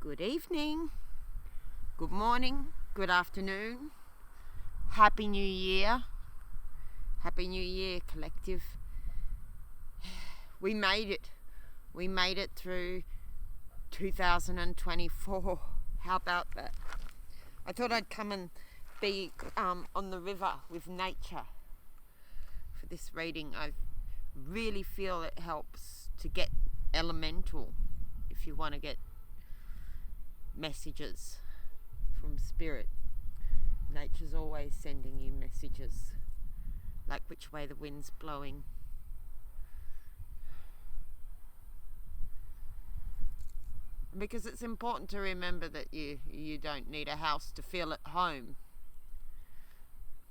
Good evening, good morning, good afternoon, Happy New Year. Happy New Year, collective. We made it. We made it through 2024. How about that? I thought I'd come and be on the river with nature for this reading. I really feel it helps to get elemental if you want to get messages from spirit. Nature's always sending you messages, like which way the wind's blowing. Because it's important to remember that you don't need a house to feel at home.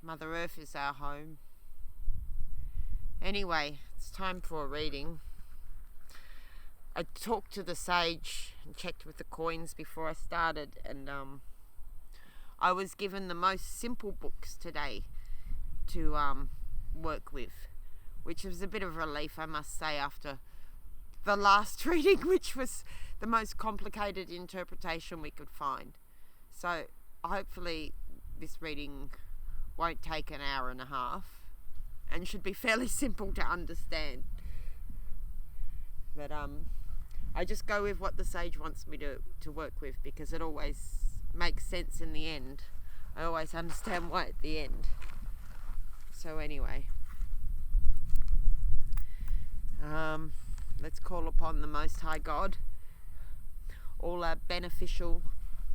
Mother Earth is our home. Anyway, it's time for a reading. I talked to the sage and checked with the coins before I started, and I was given the most simple books today to work with, which was a bit of relief, I must say, after the last reading, which was the most complicated interpretation we could find. So hopefully this reading won't take an hour and a half and should be fairly simple to understand. But I just go with what the sage wants me to work with, because it always makes sense in the end. I always understand why at the end. So anyway, let's call upon the Most High God, all our beneficial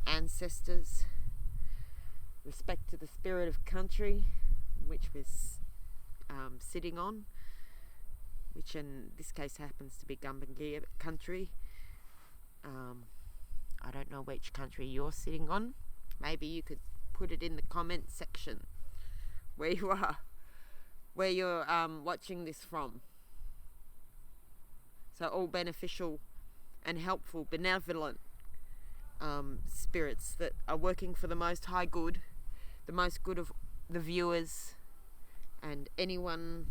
ancestors, respect to the spirit of country which we're sitting on, which in this case happens to be Gumbaynggirr country. I don't know which country you're sitting on. Maybe you could put it in the comments section where you are, where you're watching this from. So all beneficial and helpful, benevolent spirits that are working for the most high good, the most good of the viewers and anyone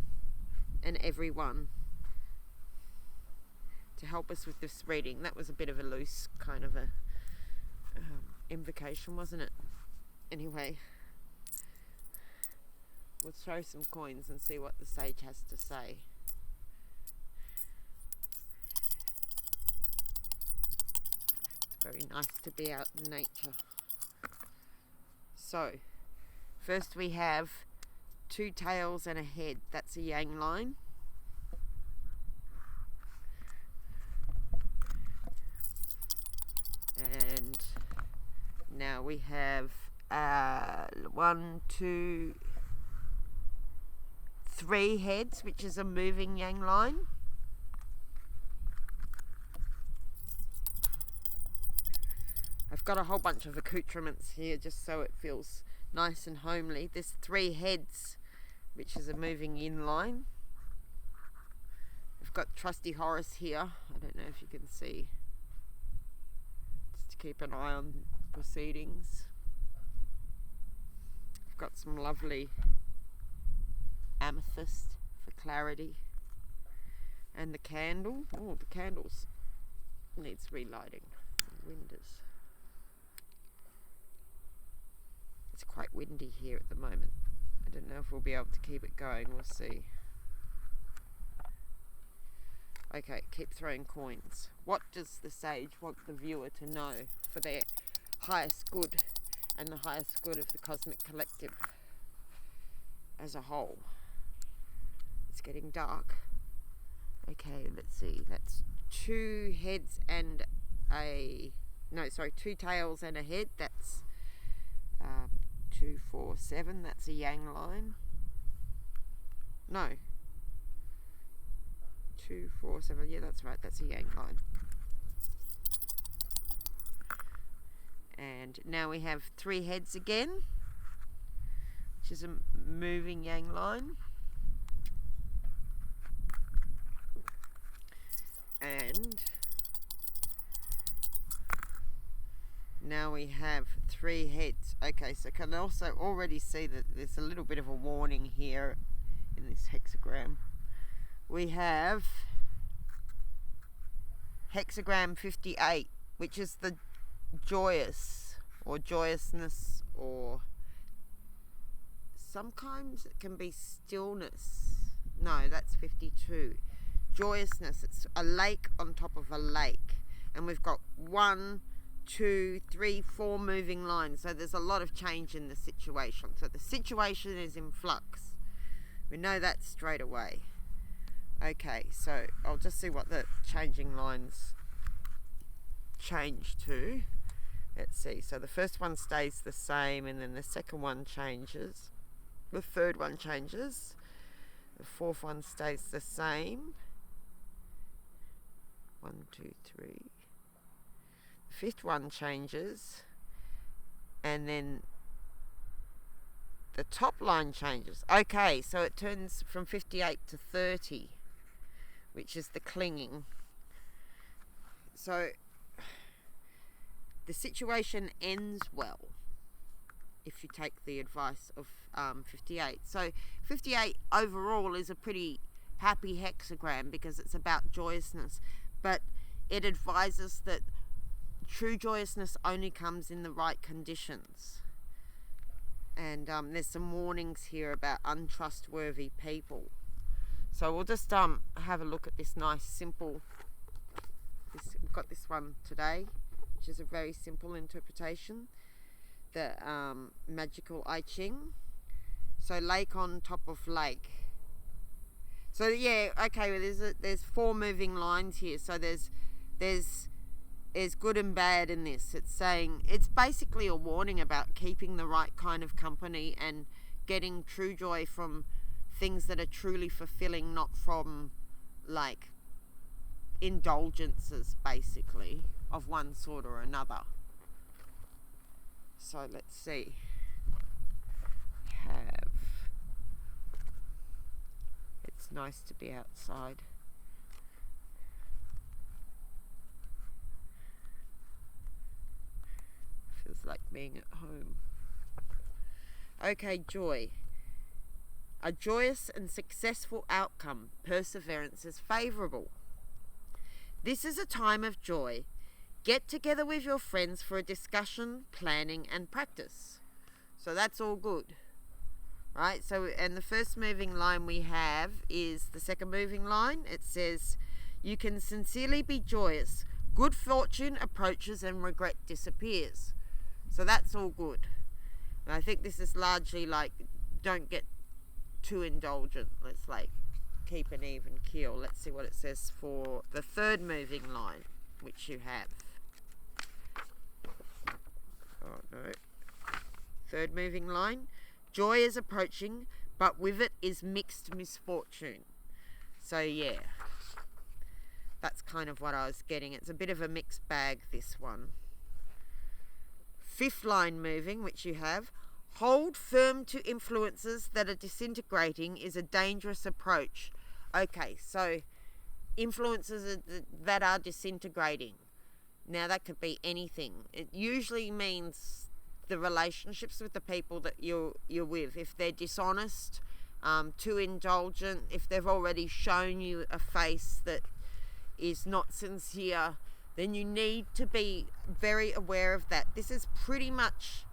and everyone, to help us with this reading. That was a bit of a loose kind of a invocation, wasn't it? Anyway, we'll throw some coins and see what the sage has to say. It's very nice to be out in nature. So, first we have 2 tails and a head. That's a yang line. And now we have 1, 2, 3 heads, which is a moving yang line. I've got a whole bunch of accoutrements here just so it feels nice and homely. There's 3 heads, which is a moving yin line. We've got Trusty Horace here. I don't know if you can see. Just to keep an eye on proceedings. I've got some lovely amethyst for clarity. And the candle. Oh, the candles needs relighting. Windows. It's quite windy here at the moment. I don't know if we'll be able to keep it going. We'll see. Okay, keep throwing coins. What does the sage want the viewer to know for their highest good and the highest good of the cosmic collective as a whole? It's getting dark. Okay, let's see. That's 2 heads and 2 tails and a head. That's 2, 4, 7. That's a yang line. No. 2, 4, 7. Yeah, that's right. That's a yang line. And now we have 3 heads again, which is a moving yang line. And now we have 3 heads. Okay, so can also already see that there's a little bit of a warning here in this hexagram. We have hexagram 58, which is the joyous or joyousness, or sometimes it can be stillness. No, that's 52. Joyousness, it's a lake on top of a lake, and we've got 1, 2, 3, 4 moving lines, so there's a lot of change in the situation. So the situation is in flux. We know that straight away. Okay, so I'll just see what the changing lines change to. Let's see, so the first one stays the same, and then the second one changes, the third one changes, the fourth one stays the same, 1, 2, 3, the fifth one changes, and then the top line changes. Okay, so it turns from 58 to 30, which is the clinging. So the situation ends well if you take the advice of 58. So 58 overall is a pretty happy hexagram because it's about joyousness, but it advises that true joyousness only comes in the right conditions. And there's some warnings here about untrustworthy people. So we'll just have a look at this nice simple, we've got this one today, which is a very simple interpretation, the magical Ching. So lake on top of lake. So yeah, okay, well, there's 4 moving lines here. So there's good and bad in this. It's saying, it's basically a warning about keeping the right kind of company and getting true joy from things that are truly fulfilling, not from like indulgences basically of one sort or another. So let's see. It's nice to be outside. Feels like being at home. Okay, joy. A joyous and successful outcome. Perseverance is favourable. This is a time of joy. Get together with your friends for a discussion, planning and practice. So that's all good. Right? So, and the first moving line we have is the second moving line. It says, you can sincerely be joyous. Good fortune approaches and regret disappears. So that's all good. And I think this is largely like, don't get too indulgent. Let's like keep an even keel. Let's see what it says for the third moving line, which you have. Oh no. Third moving line. Joy is approaching, but with it is mixed misfortune. So yeah, that's kind of what I was getting. It's a bit of a mixed bag, this one. Fifth line moving, which you have. Hold firm to influences that are disintegrating is a dangerous approach. Okay, so influences that are disintegrating. Now that could be anything. It usually means the relationships with the people that you're with. If they're dishonest, too indulgent, if they've already shown you a face that is not sincere, then you need to be very aware of that. This is pretty much,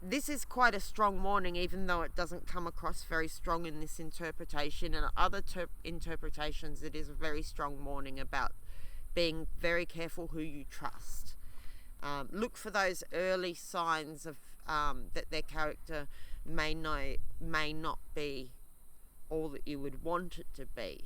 this is quite a strong warning, even though it doesn't come across very strong in this interpretation. And other interpretations, it is a very strong warning about being very careful who you trust. Look for those early signs of that their character may not be all that you would want it to be.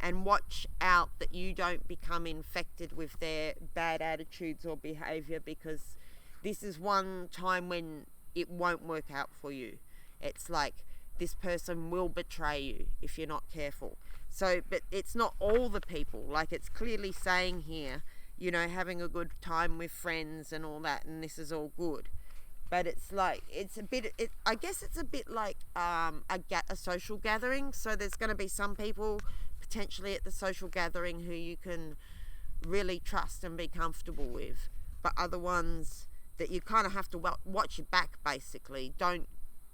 And watch out that you don't become infected with their bad attitudes or behavior, because this is one time when it won't work out for you. It's like this person will betray you if you're not careful. So, but it's not all the people. Like, it's clearly saying here, you know, having a good time with friends and all that, and this is all good. But it's like, it's a bit, I guess it's a bit like a social gathering. So there's going to be some people potentially at the social gathering who you can really trust and be comfortable with, but other ones that you kind of have to watch your back, basically. Don't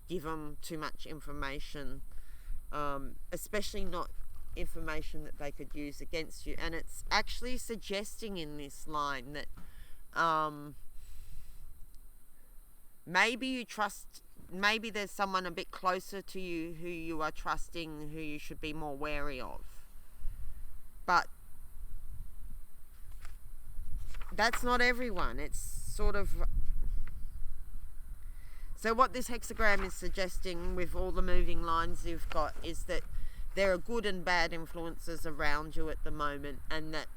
give them too much information, especially not information that they could use against you. And it's actually suggesting in this line that maybe there's someone a bit closer to you who you are trusting, who you should be more wary of. But that's not everyone. It's sort of... So what this hexagram is suggesting with all the moving lines you've got is that there are good and bad influences around you at the moment, and that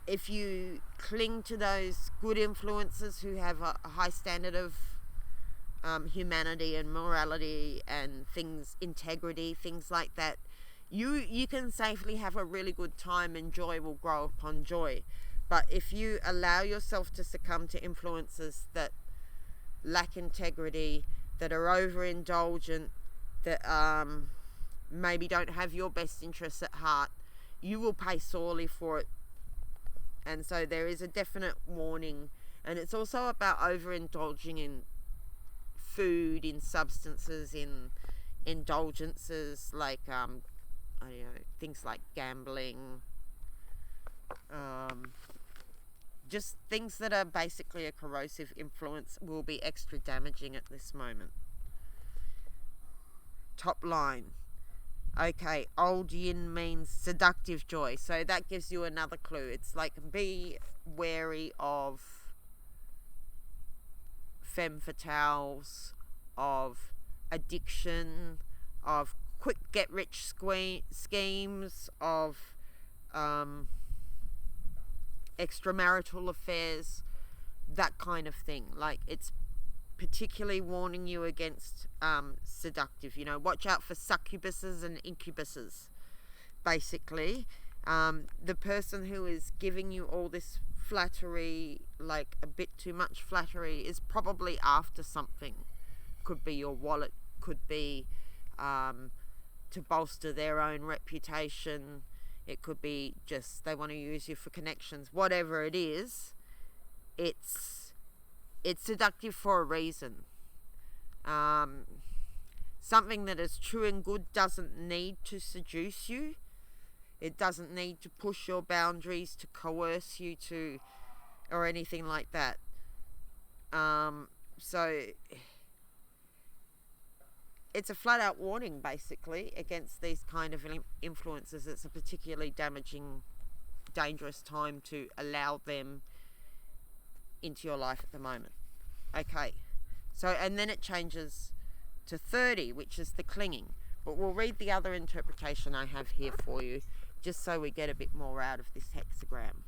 if you cling to those good influences who have a high standard of humanity and morality and integrity, things like that, you can safely have a really good time, and joy will grow upon joy. But if you allow yourself to succumb to influences that lack integrity, that are overindulgent, that maybe don't have your best interests at heart, you will pay sorely for it. And so there is a definite warning. And it's also about overindulging in food, in substances, in indulgences, like I don't know, things like gambling, just things that are basically a corrosive influence will be extra damaging at this moment. Top line. Okay, old yin means seductive joy. So that gives you another clue. It's like, be wary of femme fatales, of addiction, of quick get rich schemes, of extramarital affairs, that kind of thing. Like, it's particularly warning you against seductive, watch out for succubuses and incubuses. Basically, the person who is giving you all this flattery, like a bit too much flattery, is probably after something. Could be your wallet, could be to bolster their own reputation. It could be just they want to use you for connections. Whatever it is, it's seductive for a reason. Something that is true and good doesn't need to seduce you. It doesn't need to push your boundaries, to coerce you to, or anything like that. So it's a flat out warning, basically, against these kind of influences. It's a particularly damaging, dangerous time to allow them into your life at the moment. Okay, so, and then it changes to 30, which is the clinging. But we'll read the other interpretation I have here for you, just so we get a bit more out of this hexagram.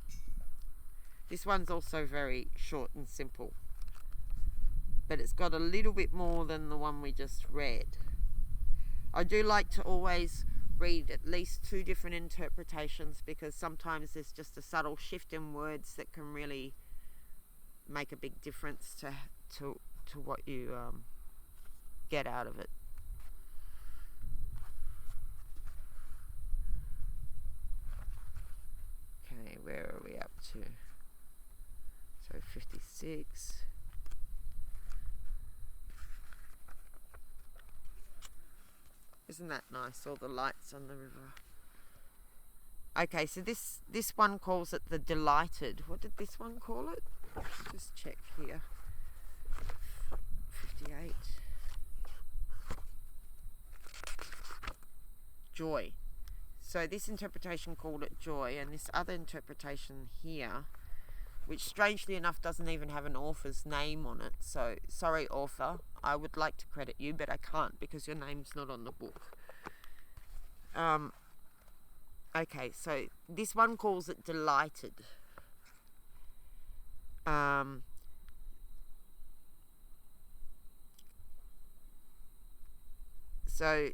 This one's also very short and simple, but it's got a little bit more than the one we just read. I do like to always read at least 2 different interpretations, because sometimes there's just a subtle shift in words that can really make a big difference to what you get out of it. Okay, where are we up to? So 56. Isn't that nice, all the lights on the river? Okay, so this one calls it the delighted. What did this one call it? Just check here. 58. Joy. So this interpretation called it joy, and this other interpretation here, which strangely enough doesn't even have an author's name on it. So, sorry author, I would like to credit you, but I can't because your name's not on the book. Okay, so this one calls it delighted. So,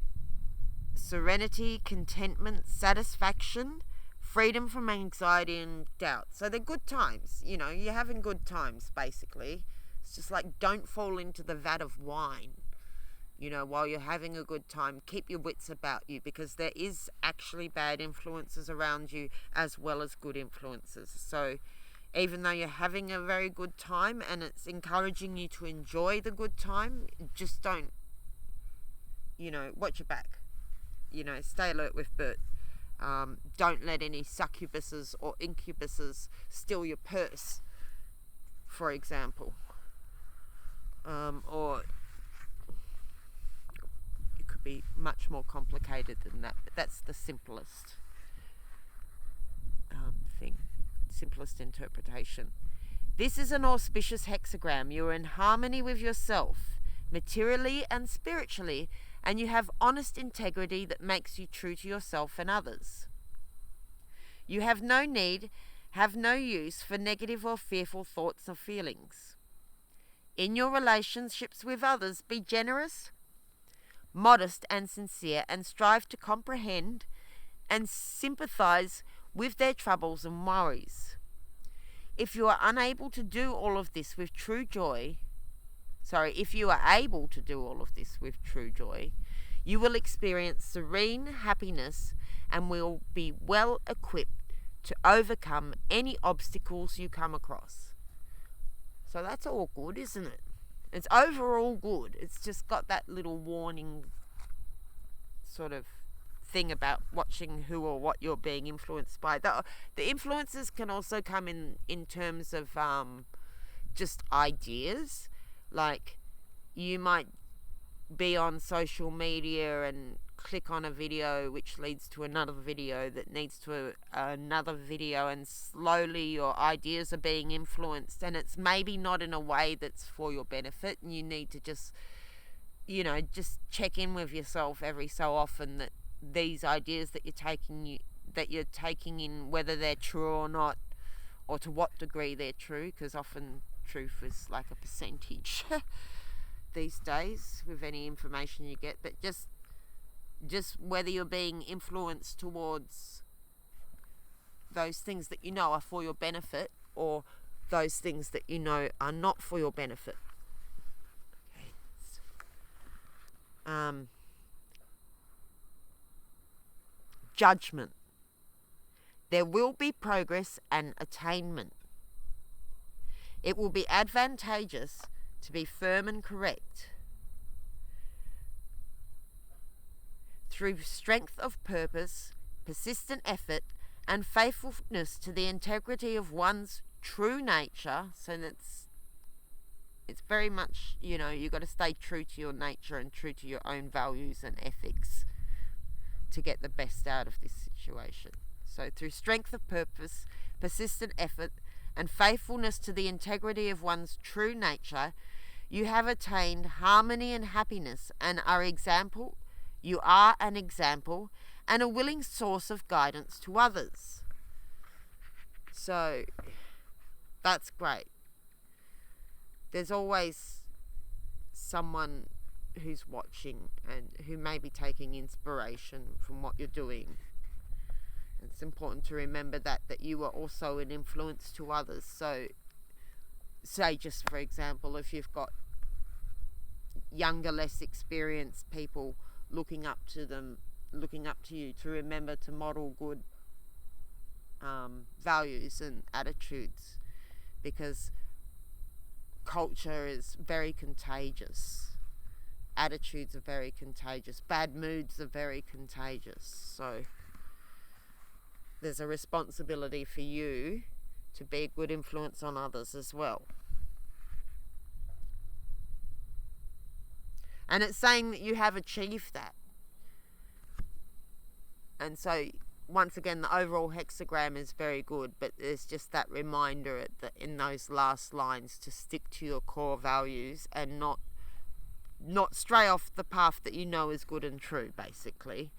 serenity, contentment, satisfaction, freedom from anxiety and doubt. So they're good times, you're having good times, basically. It's just like, don't fall into the vat of wine, while you're having a good time. Keep your wits about you, because there is actually bad influences around you as well as good influences. So even though you're having a very good time and it's encouraging you to enjoy the good time, just don't, watch your back. Stay alert with Bert. don't let any succubuses or incubuses steal your purse, for example. Or it could be much more complicated than that, but that's the simplest simplest interpretation. This is an auspicious hexagram. You're in harmony with yourself, materially and spiritually, and you have honest integrity that makes you true to yourself and others. You have no need, have no use for negative or fearful thoughts or feelings. In your relationships with others, be generous, modest and sincere, and strive to comprehend and sympathize with their troubles and worries. If you are able to do all of this with true joy, you will experience serene happiness and will be well equipped to overcome any obstacles you come across. So that's all good, isn't it? It's overall good. It's just got that little warning sort of thing about watching who or what you're being influenced by. The influences can also come in terms of just ideas. Like, you might be on social media and click on a video which leads to another video that leads to another video, and slowly your ideas are being influenced, and it's maybe not in a way that's for your benefit, and you need to just check in with yourself every so often that these ideas that you're taking in, whether they're true or not, or to what degree they're true, because often truth is like a percentage these days with any information you get. But just whether you're being influenced towards those things that you know are for your benefit, or those things that you know are not for your benefit. Judgment. There will be progress and attainment. It will be advantageous to be firm and correct. Through strength of purpose, persistent effort, and faithfulness to the integrity of one's true nature, so it's very much, you've got to stay true to your nature and true to your own values and ethics to get the best out of this situation. So through strength of purpose, persistent effort, and faithfulness to the integrity of one's true nature, you have attained harmony and happiness, and you are an example and a willing source of guidance to others. So that's great. There's always someone who's watching and who may be taking inspiration from what you're doing. It's important to remember that you are also an influence to others. So say, just for example, if you've got younger, less experienced people looking up to you, to remember to model good values and attitudes, because culture is very contagious. Attitudes are very contagious. Bad moods are very contagious. So there's a responsibility for you to be a good influence on others as well. And it's saying that you have achieved that. And so, once again, the overall hexagram is very good, but there's just that reminder that in those last lines to stick to your core values and not stray off the path that you know is good and true, basically.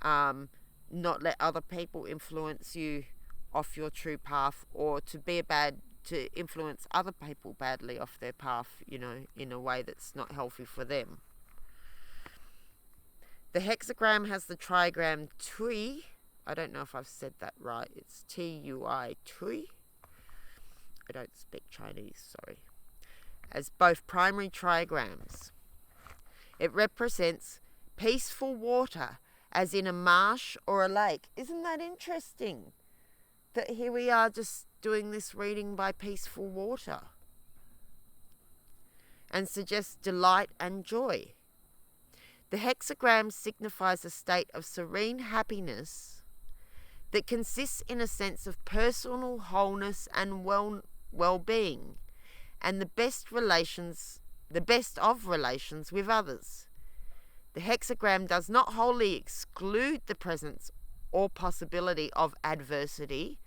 Not let other people influence you off your true path, or to influence other people badly off their path, in a way that's not healthy for them. The hexagram has the trigram Tui. I don't know if I've said that right. It's T-U-I, Tui. I don't speak Chinese, sorry. As both primary trigrams. It represents peaceful water, as in a marsh or a lake. Isn't that interesting? That here we are just doing this reading by peaceful water. And suggests delight and joy. The hexagram signifies a state of serene happiness that consists in a sense of personal wholeness and well-being, and the best of relations with others. The hexagram does not wholly exclude the presence or possibility of adversity,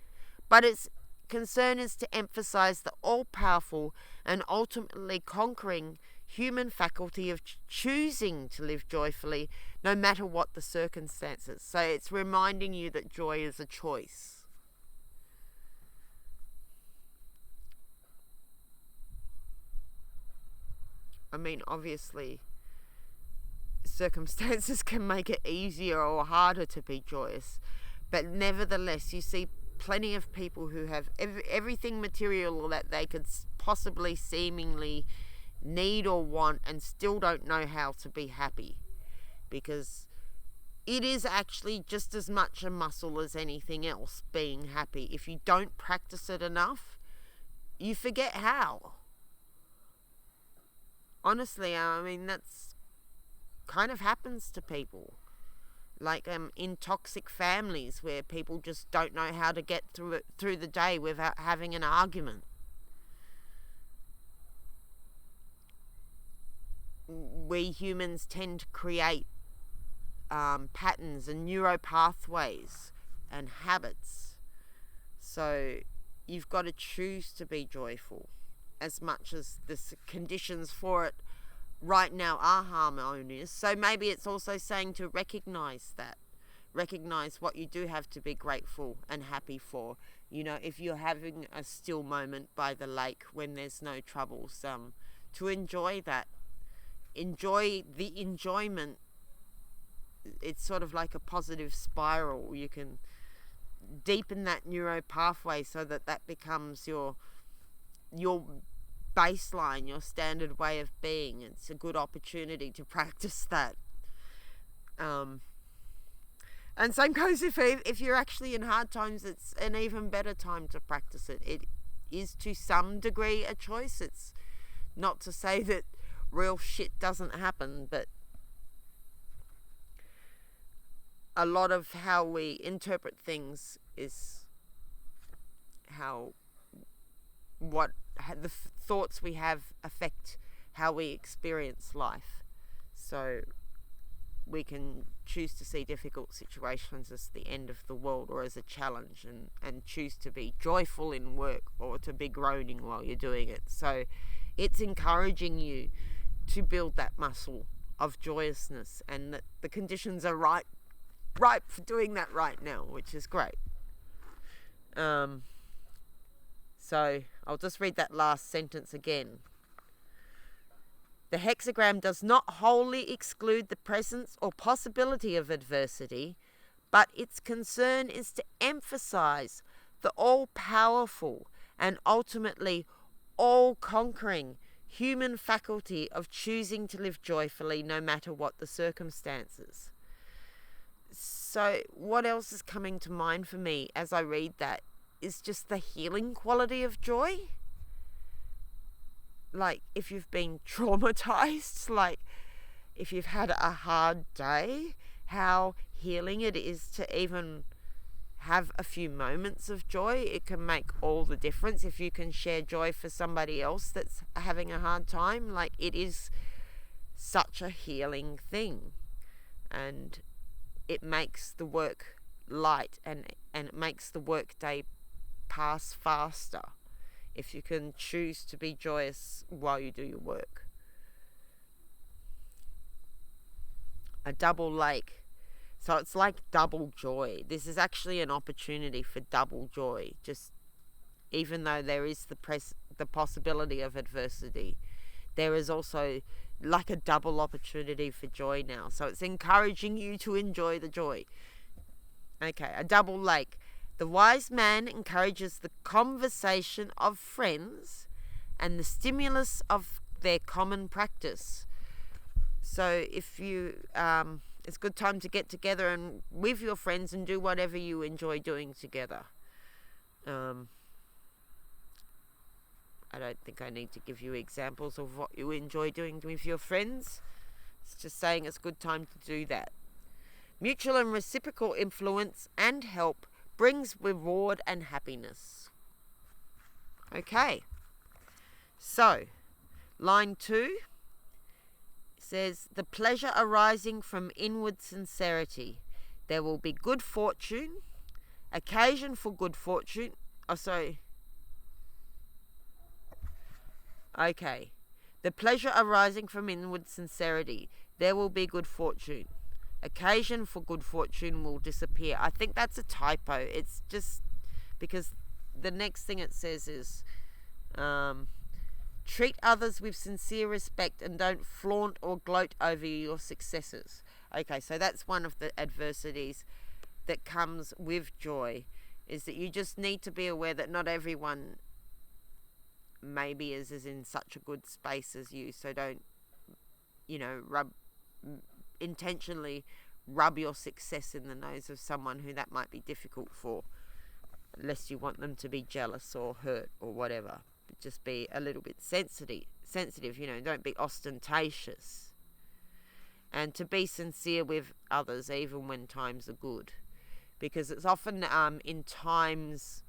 but its concern is to emphasize the all-powerful and ultimately conquering human faculty of choosing to live joyfully no matter what the circumstances. So it's reminding you that joy is a choice. I mean, obviously, circumstances can make it easier or harder to be joyous, but nevertheless, you see plenty of people who have everything material that they could possibly seemingly need or want and still don't know how to be happy, because it is actually just as much a muscle as anything else, being happy. If you don't practice it enough, you forget how. Honestly, I mean, that's kind of happens to people. Like in toxic families where people just don't know how to get through the day without having an argument. We humans tend to create patterns and neuropathways and habits. So you've got to choose to be joyful as much as the conditions for it right now are harmonious. So maybe it's also saying to recognize that. Recognize what you do have to be grateful and happy for. You know, if you're having a still moment by the lake when there's no troubles, to enjoy that. Enjoy the enjoyment. It's sort of like a positive spiral. You can deepen that neuro pathway so that becomes your baseline, your standard way of being. It's a good opportunity to practice that. And same goes if you're actually in hard times, it's an even better time to practice it. It is to some degree a choice. It's not to say that real shit doesn't happen, but a lot of how we interpret things is what the thoughts we have affect how we experience life. So we can choose to see difficult situations as the end of the world or as a challenge, and choose to be joyful in work or to be groaning while you're doing it. So it's encouraging you to build that muscle of joyousness, and that the conditions are ripe for doing that right now, which is great. So I'll just read that last sentence again. The hexagram does not wholly exclude the presence or possibility of adversity, but its concern is to emphasize the all-powerful and ultimately all-conquering human faculty of choosing to live joyfully no matter what the circumstances. So what else is coming to mind for me as I read that is just the healing quality of joy. Like if you've been traumatized, like if you've had a hard day, how healing it is to even have a few moments of joy. It can make all the difference if you can share joy for somebody else that's having a hard time. Like, it is such a healing thing, and it makes the work light, and it makes the work day pass faster if you can choose to be joyous while you do your work. A double lake. So it's like double joy. This is actually an opportunity for double joy. Just even though there is the possibility of adversity, there is also like a double opportunity for joy now. So it's encouraging you to enjoy the joy. Okay, a double lake. The wise man encourages the conversation of friends and the stimulus of their common practice. So if you, it's a good time to get together and with your friends and do whatever you enjoy doing together. I don't think I need to give you examples of what you enjoy doing with your friends. It's just saying it's a good time to do that. Mutual and reciprocal influence and help brings reward and happiness. Okay. So, line 2 says, the pleasure arising from inward sincerity. There will be good fortune, occasion for good fortune. Okay. The pleasure arising from inward sincerity. There will be good fortune. Occasion for good fortune will disappear. I think that's a typo. It's just because the next thing it says is, treat others with sincere respect and don't flaunt or gloat over your successes. Okay, so that's one of the adversities that comes with joy, is that you just need to be aware that not everyone maybe is in such a good space as you. So don't, intentionally rub your success in the nose of someone who that might be difficult for, unless you want them to be jealous or hurt or whatever. But just be a little bit sensitive, don't be ostentatious. And to be sincere with others even when times are good. Because it's often in times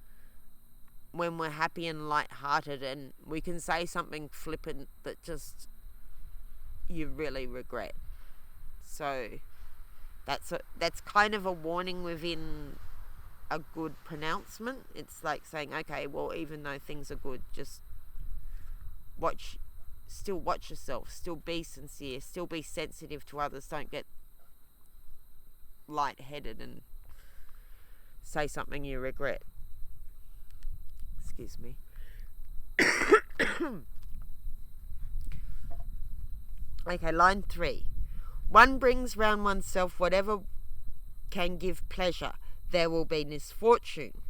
when we're happy and light-hearted and we can say something flippant that just you really regret. So that's kind of a warning within a good pronouncement. It's like saying, okay, well, even though things are good, just still watch yourself, still be sincere, still be sensitive to others. Don't get light-headed and say something you regret. Excuse me. Okay, line 3. One brings round oneself whatever can give pleasure. There will be misfortune.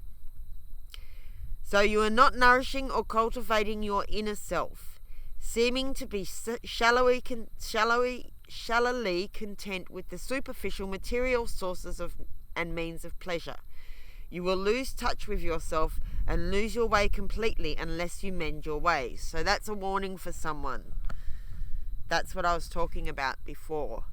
So you are not nourishing or cultivating your inner self, seeming to be shallowly content with the superficial material sources and means of pleasure. You will lose touch with yourself and lose your way completely unless you mend your ways. So that's a warning for someone. That's what I was talking about before.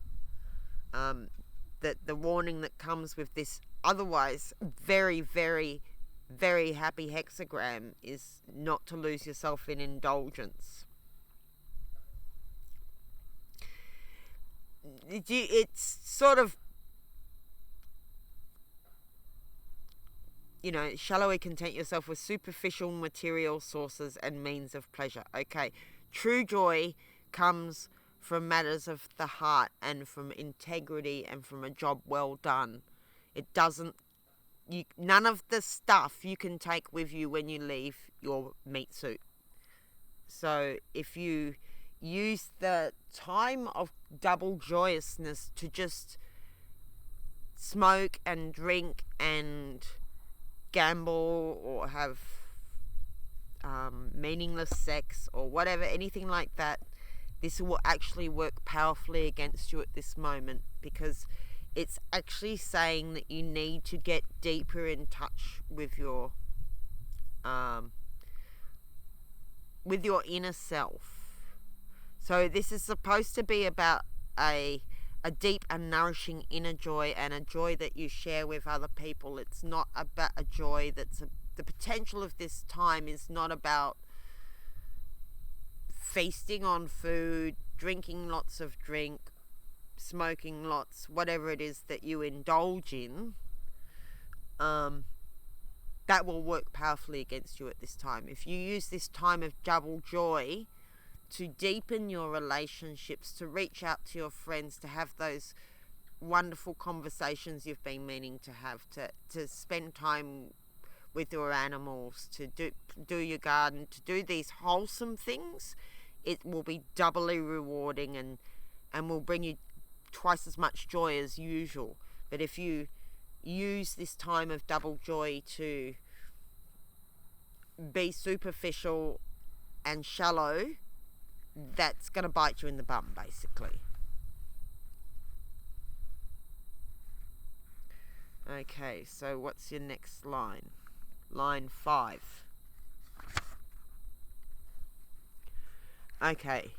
That the warning that comes with this otherwise very, very, very happy hexagram is not to lose yourself in indulgence. It's sort of, shallowly content yourself with superficial material sources and means of pleasure. Okay, true joy comes from matters of the heart and from integrity and from a job well done. It doesn't, none of the stuff you can take with you when you leave your meat suit. So if you use the time of double joyousness to just smoke and drink and gamble or have meaningless sex or whatever, anything like that, this will actually work powerfully against you at this moment, because it's actually saying that you need to get deeper in touch with your inner self. So this is supposed to be about a deep and nourishing inner joy, and a joy that you share with other people. It's not about a joy the potential of this time is not about feasting on food, drinking lots of drink, smoking lots, whatever it is that you indulge in. That will work powerfully against you at this time. If you use this time of double joy to deepen your relationships, to reach out to your friends, to have those wonderful conversations you've been meaning to have, to spend time with your animals, to do your garden, to do these wholesome things, it will be doubly rewarding and will bring you twice as much joy as usual. But if you use this time of double joy to be superficial and shallow, that's going to bite you in the bum, basically. Okay, so what's your next line? Line 5. Okay,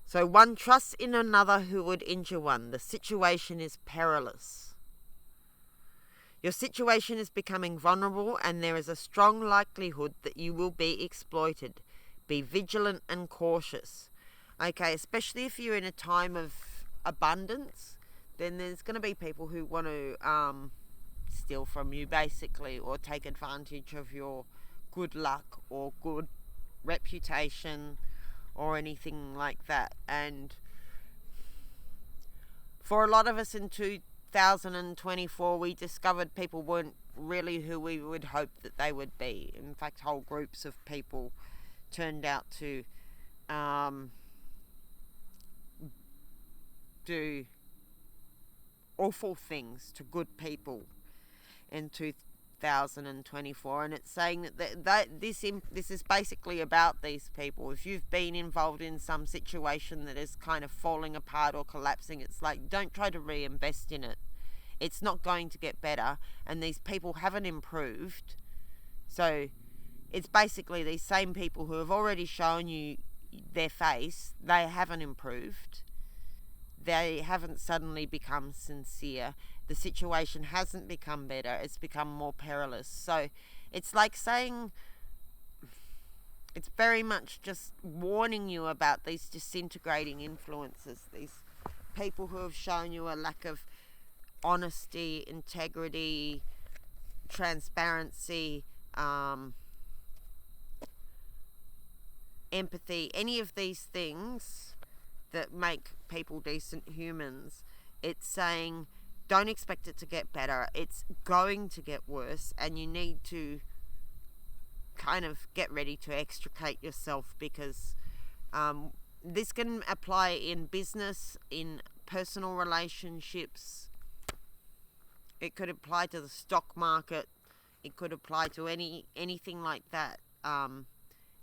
so one trusts in another who would injure one. The situation is perilous. Your situation is becoming vulnerable and there is a strong likelihood that you will be exploited. Be vigilant and cautious. Okay, especially if you're in a time of abundance, then there's going to be people who want to steal from you, basically, or take advantage of your good luck or good reputation or anything like that. And for a lot of us in 2024, we discovered people weren't really who we would hope that they would be. In fact, whole groups of people turned out to do awful things to good people in 2024, and it's saying that this is basically about these people. If you've been involved in some situation that is kind of falling apart or collapsing, it's like, don't try to reinvest in it. It's not going to get better, and these people haven't improved. So it's basically these same people who have already shown you their face. They haven't improved. They haven't suddenly become sincere. The situation hasn't become better. It's become more perilous. So it's like saying, it's very much just warning you about these disintegrating influences, these people who have shown you a lack of honesty, integrity, transparency, empathy, any of these things that make people decent humans. It's saying, don't expect it to get better. It's going to get worse, and you need to kind of get ready to extricate yourself, because this can apply in business, in personal relationships. It could apply to the stock market. It could apply to anything like that.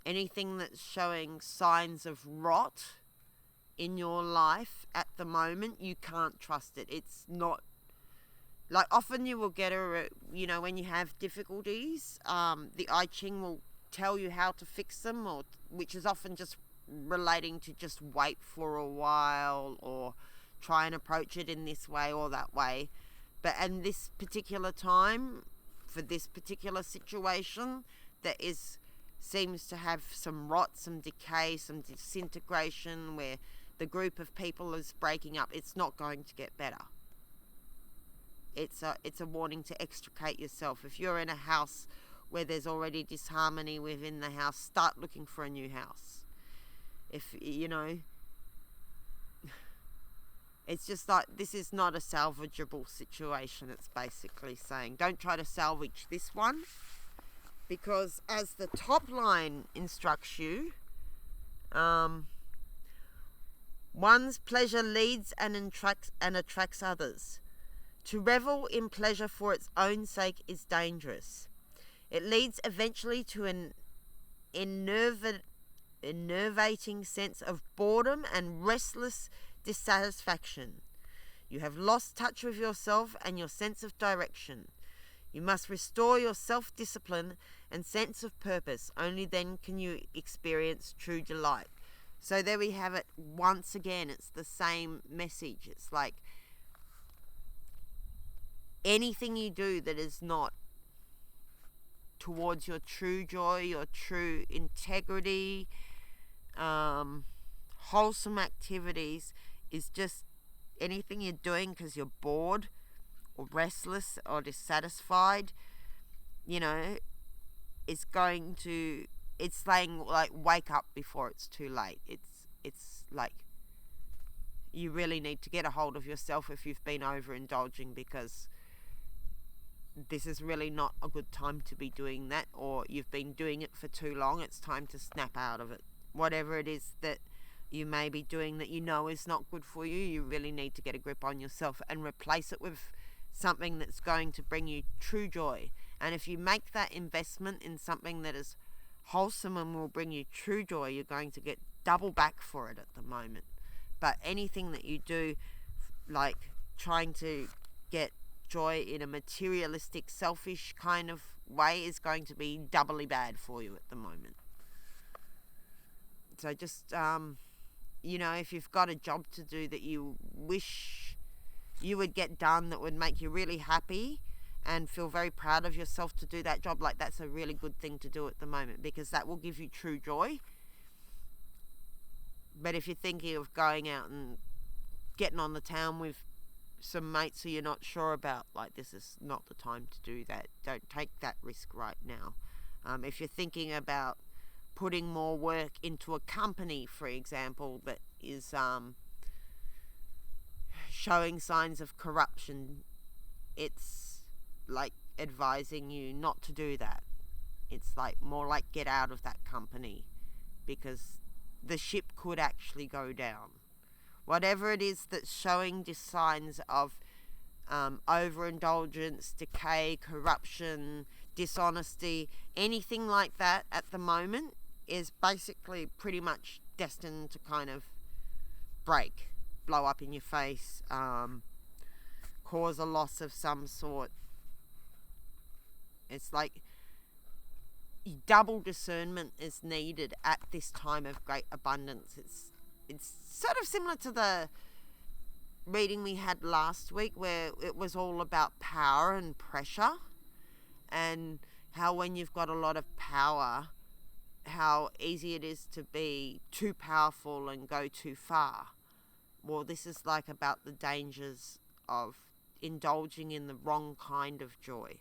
Anything that's showing signs of rot in your life at the moment, you can't trust it. It's not, like, often you will get when you have difficulties, the Ching will tell you how to fix them, or which is often just relating to just wait for a while or try and approach it in this way or that way. But in this particular time, for this particular situation, that seems to have some rot, some decay, some disintegration, where the group of people is breaking up. It's not going to get better. It's a warning to extricate yourself. If you're in a house where there's already disharmony within the house, start looking for a new house. If it's just like, this is not a salvageable situation. It's basically saying, don't try to salvage this one, because as the top line instructs you, one's pleasure leads and attracts others. To revel in pleasure for its own sake is dangerous. It leads eventually to an enervating sense of boredom and restless dissatisfaction. You have lost touch with yourself and your sense of direction. You must restore your self-discipline and sense of purpose. Only then can you experience true delight. So there we have it once again. It's the same message. It's like, anything you do that is not towards your true joy, your true integrity, wholesome activities, is just anything you're doing because you're bored or restless or dissatisfied, it's saying, like, wake up before it's too late. It's like, you really need to get a hold of yourself if you've been overindulging, because this is really not a good time to be doing that, or you've been doing it for too long. It's time to snap out of it. Whatever it is that you may be doing that is not good for you, you really need to get a grip on yourself and replace it with something that's going to bring you true joy. And if you make that investment in something that is wholesome and will bring you true joy, you're going to get double back for it at the moment. But anything that you do, like trying to get joy in a materialistic, selfish kind of way, is going to be doubly bad for you at the moment. So just, if you've got a job to do that you wish you would get done, that would make you really happy, and feel very proud of yourself to do that job. Like, that's a really good thing to do at the moment, because that will give you true joy. But if you're thinking of going out and getting on the town with some mates who you're not sure about, like, this is not the time to do that. Don't take that risk right now. If you're thinking about putting more work into a company, for example, that is showing signs of corruption, it's like advising you not to do that. It's like more like get out of that company, because the ship could actually go down. Whatever it is that's showing the signs of overindulgence, decay, corruption, dishonesty, anything like that at the moment is basically pretty much destined to kind of break, blow up in your face, cause a loss of some sort. It's like double discernment is needed at this time of great abundance. It's sort of similar to the reading we had last week, where it was all about power and pressure, and how when you've got a lot of power, how easy it is to be too powerful and go too far. Well, this is like about the dangers of indulging in the wrong kind of joy.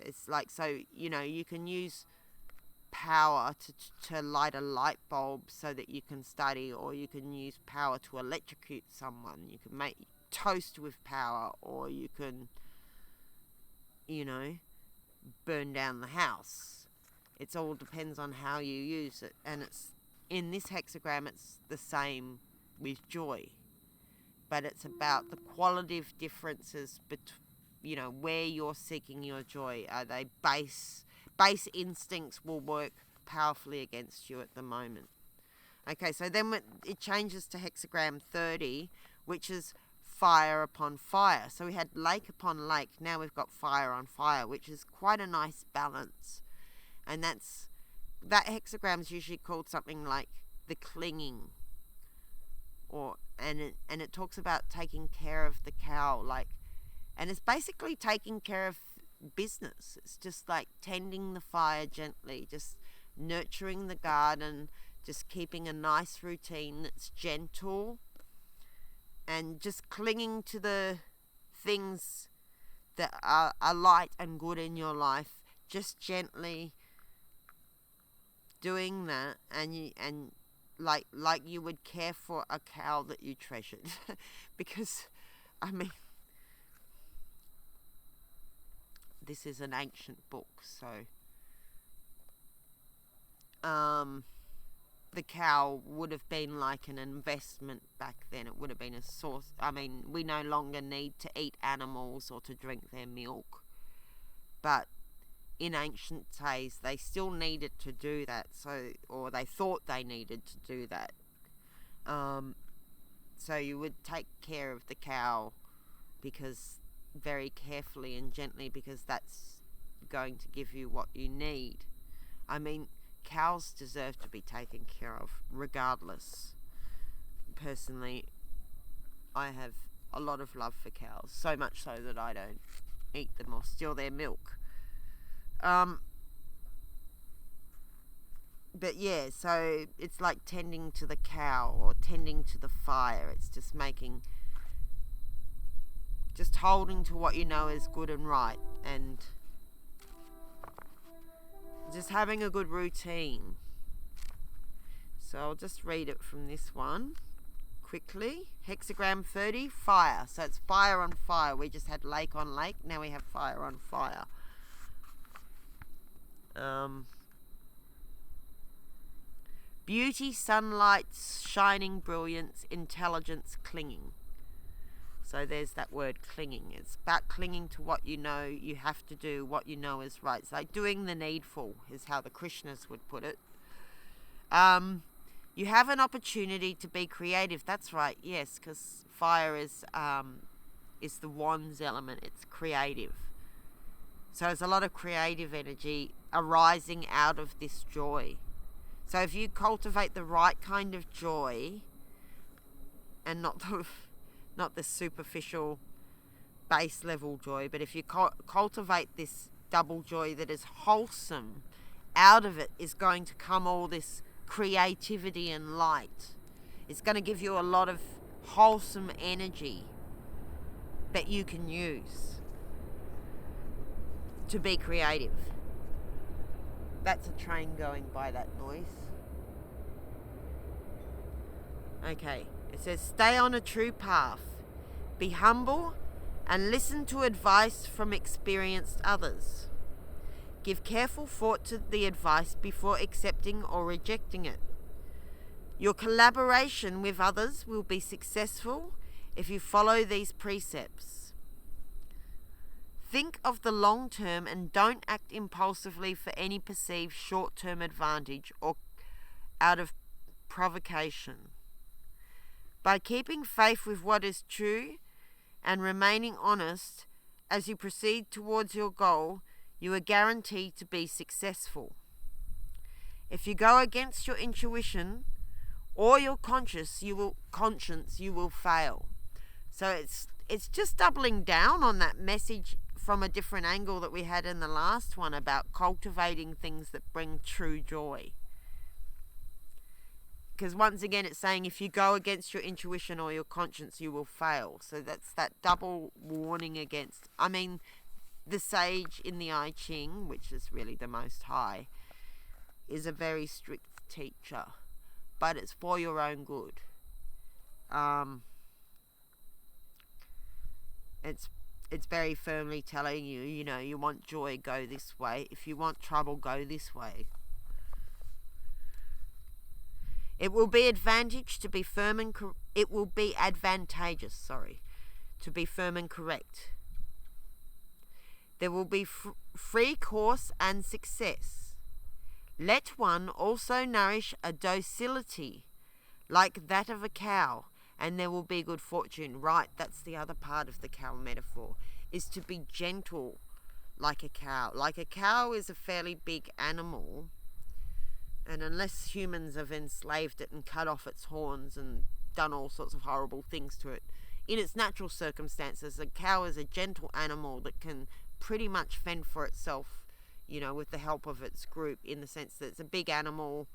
It's like, so, you know, you can use power to light a light bulb so that you can study, or you can use power to electrocute someone. You can make toast with power, or you can, you know, burn down the house. It all depends on how you use it. And it's in this hexagram, it's the same with joy, but it's about the qualitative differences between, you know, where you're seeking your joy. Are they base instincts will work powerfully against you at the moment. Okay, so then it changes to hexagram 30, which is fire upon fire. So we had lake upon lake, now we've got fire on fire, which is quite a nice balance. And that hexagram is usually called something like the clinging, and it talks about taking care of the cow, like, and it's basically taking care of business. It's just like tending the fire gently, just nurturing the garden, just keeping a nice routine that's gentle, and just clinging to the things that are light and good in your life, just gently doing that, and like you would care for a cow that you treasured. Because, I mean, this is an ancient book, so the cow would have been like an investment back then. It would have been a source. I mean, we no longer need to eat animals or to drink their milk, but in ancient days they still needed to do that, or they thought they needed to do that. So you would take care of the cow, because very carefully and gently, because that's going to give you what you need. I mean, cows deserve to be taken care of regardless. Personally, I have a lot of love for cows, so much so that I don't eat them or steal their milk. But yeah, so it's like tending to the cow or tending to the fire. It's just holding to what you know is good and right, and just having a good routine. So I'll just read it from this one quickly. Hexagram 30, fire. So it's fire on fire. We just had lake on lake. Now we have fire on fire. Beauty, sunlight, shining brilliance, intelligence, clinging. So there's that word clinging. It's about clinging to what you know you have to do, what you know is right. It's like doing the needful, is how the Krishnas would put it. You have an opportunity to be creative. That's right, yes, because fire is the wands element. It's creative. So there's a lot of creative energy arising out of this joy. So if you cultivate the right kind of joy, and not the superficial base level joy, but if you cultivate this double joy that is wholesome, out of it is going to come all this creativity and light. It's going to give you a lot of wholesome energy that you can use to be creative. That's a train going by, that noise. Okay, it says, stay on a true path. Be humble and listen to advice from experienced others. Give careful thought to the advice before accepting or rejecting it. Your collaboration with others will be successful if you follow these precepts. Think of the long term and don't act impulsively for any perceived short-term advantage or out of provocation. By keeping faith with what is true and remaining honest as you proceed towards your goal, you are guaranteed to be successful. If you go against your intuition or your conscience, you will fail. So it's just doubling down on that message from a different angle that we had in the last one about cultivating things that bring true joy. Because once again, it's saying if you go against your intuition or your conscience, you will fail. So that's that double warning against. I mean, the sage in the I Ching, which is really the Most High, is a very strict teacher, but it's for your own good. It's very firmly telling you, you want joy, go this way. If you want trouble, go this way. It will be advantageous to be firm and correct. There will be free course and success. Let one also nourish a docility like that of a cow, and there will be good fortune. Right, that's the other part of the cow metaphor, is to be gentle like a cow. Like a cow is a fairly big animal, and unless humans have enslaved it and cut off its horns and done all sorts of horrible things to it, in its natural circumstances, a cow is a gentle animal that can pretty much fend for itself, with the help of its group, in the sense that it's a big animal.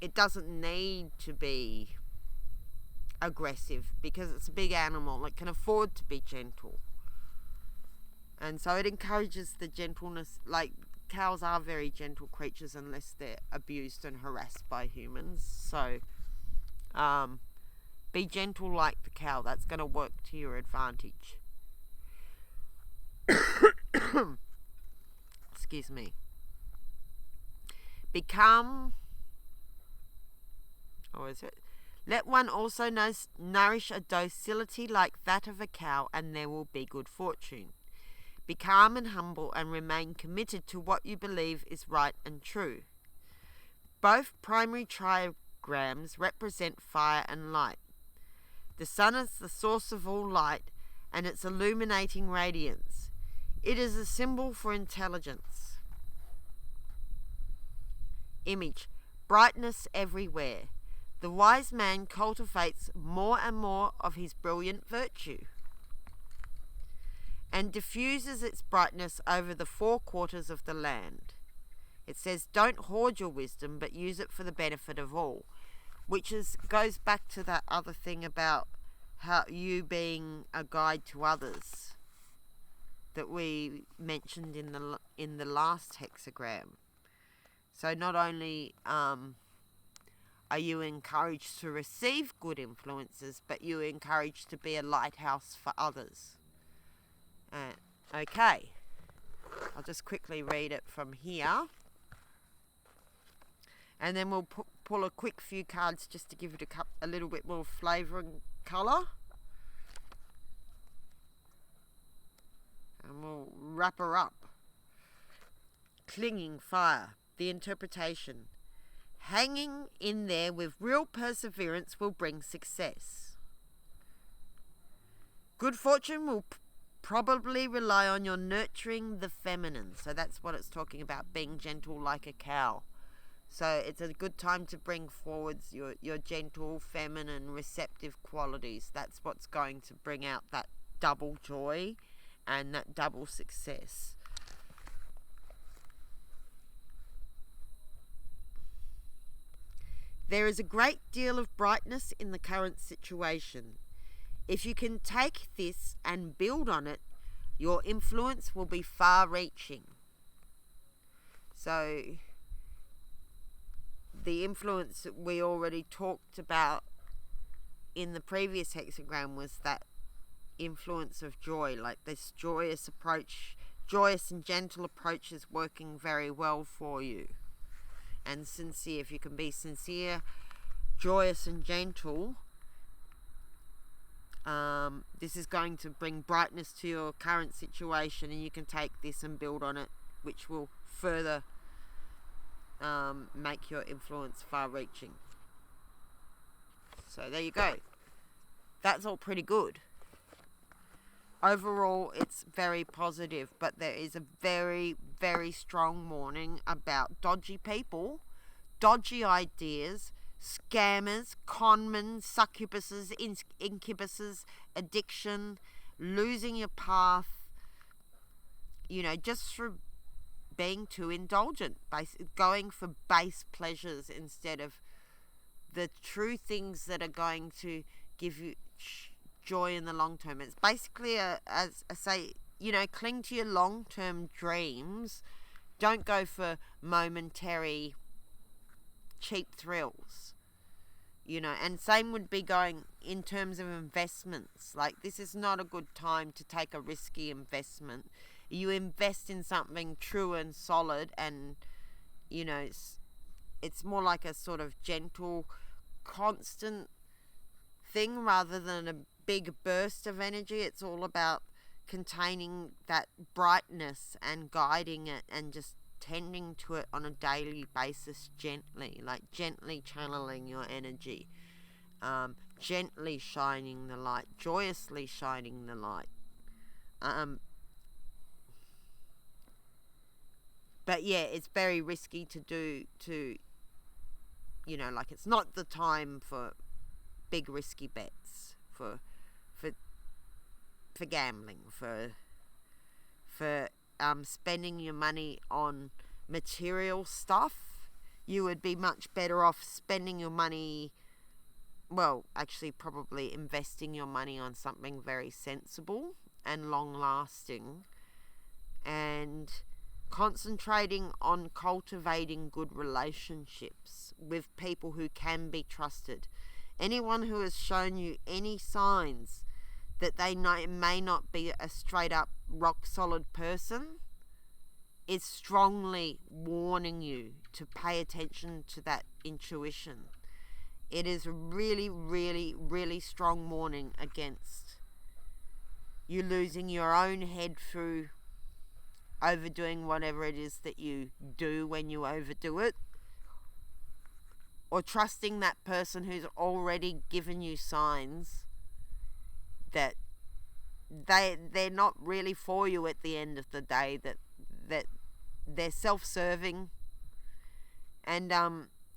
It doesn't need to be aggressive because it's a big animal. It can afford to be gentle. And so it encourages the gentleness. Like, cows are very gentle creatures unless they're abused and harassed by humans. So be gentle like the cow. That's going to work to your advantage. Excuse me. Let one also nourish a docility like that of a cow, and there will be good fortune. Be calm and humble and remain committed to what you believe is right and true. Both primary trigrams represent fire and light. The sun is the source of all light and its illuminating radiance. It is a symbol for intelligence. Image: brightness everywhere. The wise man cultivates more and more of his brilliant virtue and diffuses its brightness over the 4 quarters of the land. It says, don't hoard your wisdom, but use it for the benefit of all, which goes back to that other thing about how you being a guide to others that we mentioned in the last hexagram. So not only are you encouraged to receive good influences, but you're encouraged to be a lighthouse for others. Okay, I'll just quickly read it from here, and then we'll pull a quick few cards just to give it a little bit more flavour and colour, and we'll wrap her up. Clinging fire, the interpretation. Hanging in there with real perseverance will bring success. Good fortune will probably rely on your nurturing the feminine. So that's what it's talking about, being gentle like a cow. So it's a good time to bring forwards your gentle, feminine, receptive qualities. That's what's going to bring out that double joy and that double success. There is a great deal of brightness in the current situation. If you can take this and build on it, your influence will be far-reaching. So, the influence that we already talked about in the previous hexagram was that influence of joy, like this joyous approach, joyous and gentle approach is working very well for you. And sincere, if you can be sincere, joyous and gentle, this is going to bring brightness to your current situation, and you can take this and build on it, which will further make your influence far-reaching. So there you go. That's all pretty good. Overall, it's very positive, but there is a very, very strong warning about dodgy people, dodgy ideas, scammers, conmen, succubuses, incubuses, addiction, losing your path, just for being too indulgent, going for base pleasures instead of the true things that are going to give you joy in the long term. It's basically as I say, cling to your long-term dreams. Don't go for momentary cheap thrills, and same would be going in terms of investments. Like, this is not a good time to take a risky investment. You invest in something true and solid, and it's more like a sort of gentle, constant thing rather than a big burst of energy. It's all about containing that brightness and guiding it and just tending to it on a daily basis, gently channeling your energy, gently shining the light, joyously shining the light. But yeah, it's very risky it's not the time for big risky bets, for gambling, for spending your money on material stuff. You would be much better off spending your money, probably investing your money on something very sensible and long lasting, and concentrating on cultivating good relationships with people who can be trusted. Anyone who has shown you any signs that they may not be a straight up rock solid person is strongly warning you to pay attention to that intuition. It is a really, really, really strong warning against you losing your own head through overdoing whatever it is that you do when you overdo it, or trusting that person who's already given you signs that they're not really for you at the end of the day, that they're self-serving. And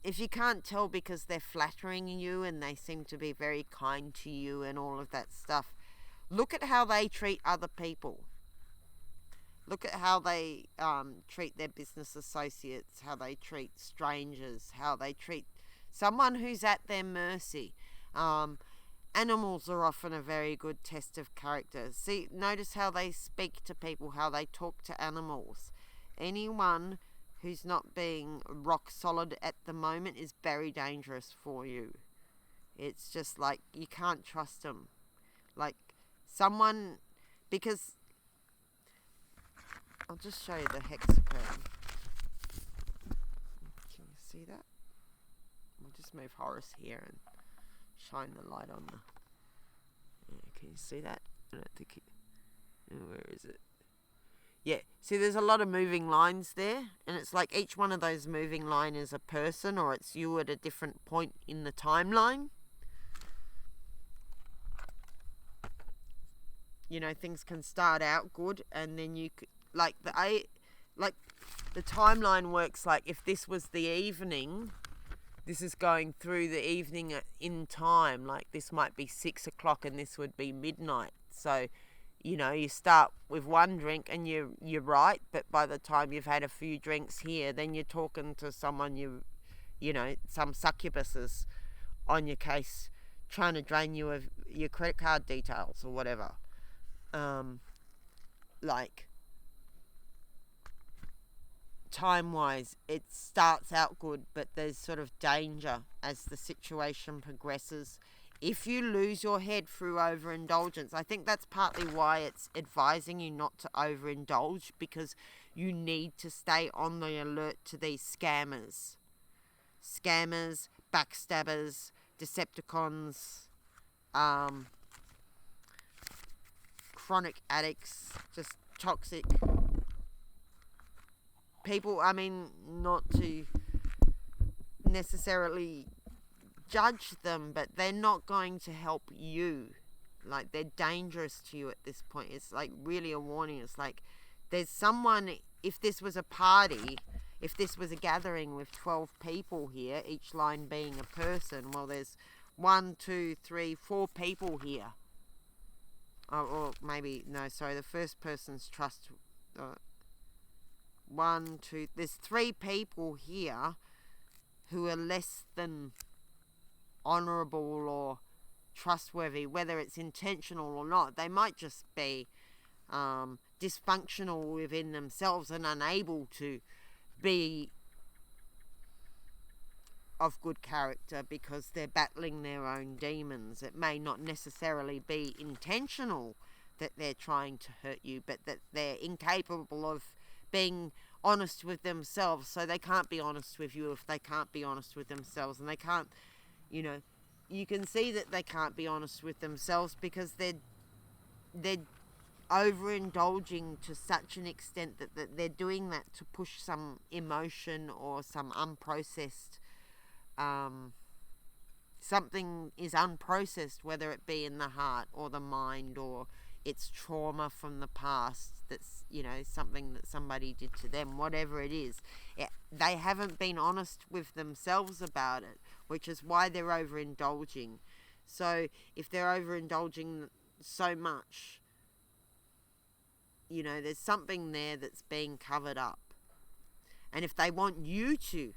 if you can't tell because they're flattering you and they seem to be very kind to you and all of that stuff, look at how they treat other people. Look at how they treat their business associates, how they treat strangers, how they treat someone who's at their mercy. Animals are often a very good test of character. See, notice how they speak to people, how they talk to animals. Anyone who's not being rock solid at the moment is very dangerous for you. It's just like you can't trust them. Like someone, because I'll just show you the hexagram. Can you see that? We'll just move Horace here and shine the light on the... Can you see that? I don't think it... Where is it? Yeah, see there's a lot of moving lines there, and it's like each one of those moving line is a person, or it's you at a different point in the timeline. Things can start out good, and then you could, the timeline works like if this was the evening, this is going through the evening in time. Like this might be 6 o'clock and this would be midnight. So You start with one drink and you're right, but by the time you've had a few drinks here, then you're talking to someone some succubuses on your case, trying to drain you of your credit card details or whatever. Like, time-wise, it starts out good, but there's sort of danger as the situation progresses. If you lose your head through overindulgence, I think that's partly why it's advising you not to overindulge, because you need to stay on the alert to these scammers, backstabbers, Decepticons, chronic addicts, just toxic people. I mean, not to necessarily judge them, but they're not going to help you. Like, they're dangerous to you at this point. It's like really a warning. It's like there's someone, if this was a party, if this was a gathering with 12 people here, each line being a person, well, there's 1, 2, 3, 4 people here. Oh, or maybe, no, sorry, the first person's trust. 1, 2, there's 3 people here who are less than honourable or trustworthy, whether it's intentional or not. They might just be dysfunctional within themselves and unable to be of good character because they're battling their own demons. It may not necessarily be intentional that they're trying to hurt you, but that they're incapable of being honest with themselves, so they can't be honest with you if they can't be honest with themselves. And they can't, you can see that they can't be honest with themselves because they're overindulging to such an extent that they're doing that to push some emotion or some unprocessed, something is unprocessed, whether it be in the heart or the mind, or it's trauma from the past that's, something that somebody did to them, whatever it is. They haven't been honest with themselves about it, which is why they're overindulging. So if they're overindulging so much, there's something there that's being covered up. And if they want you to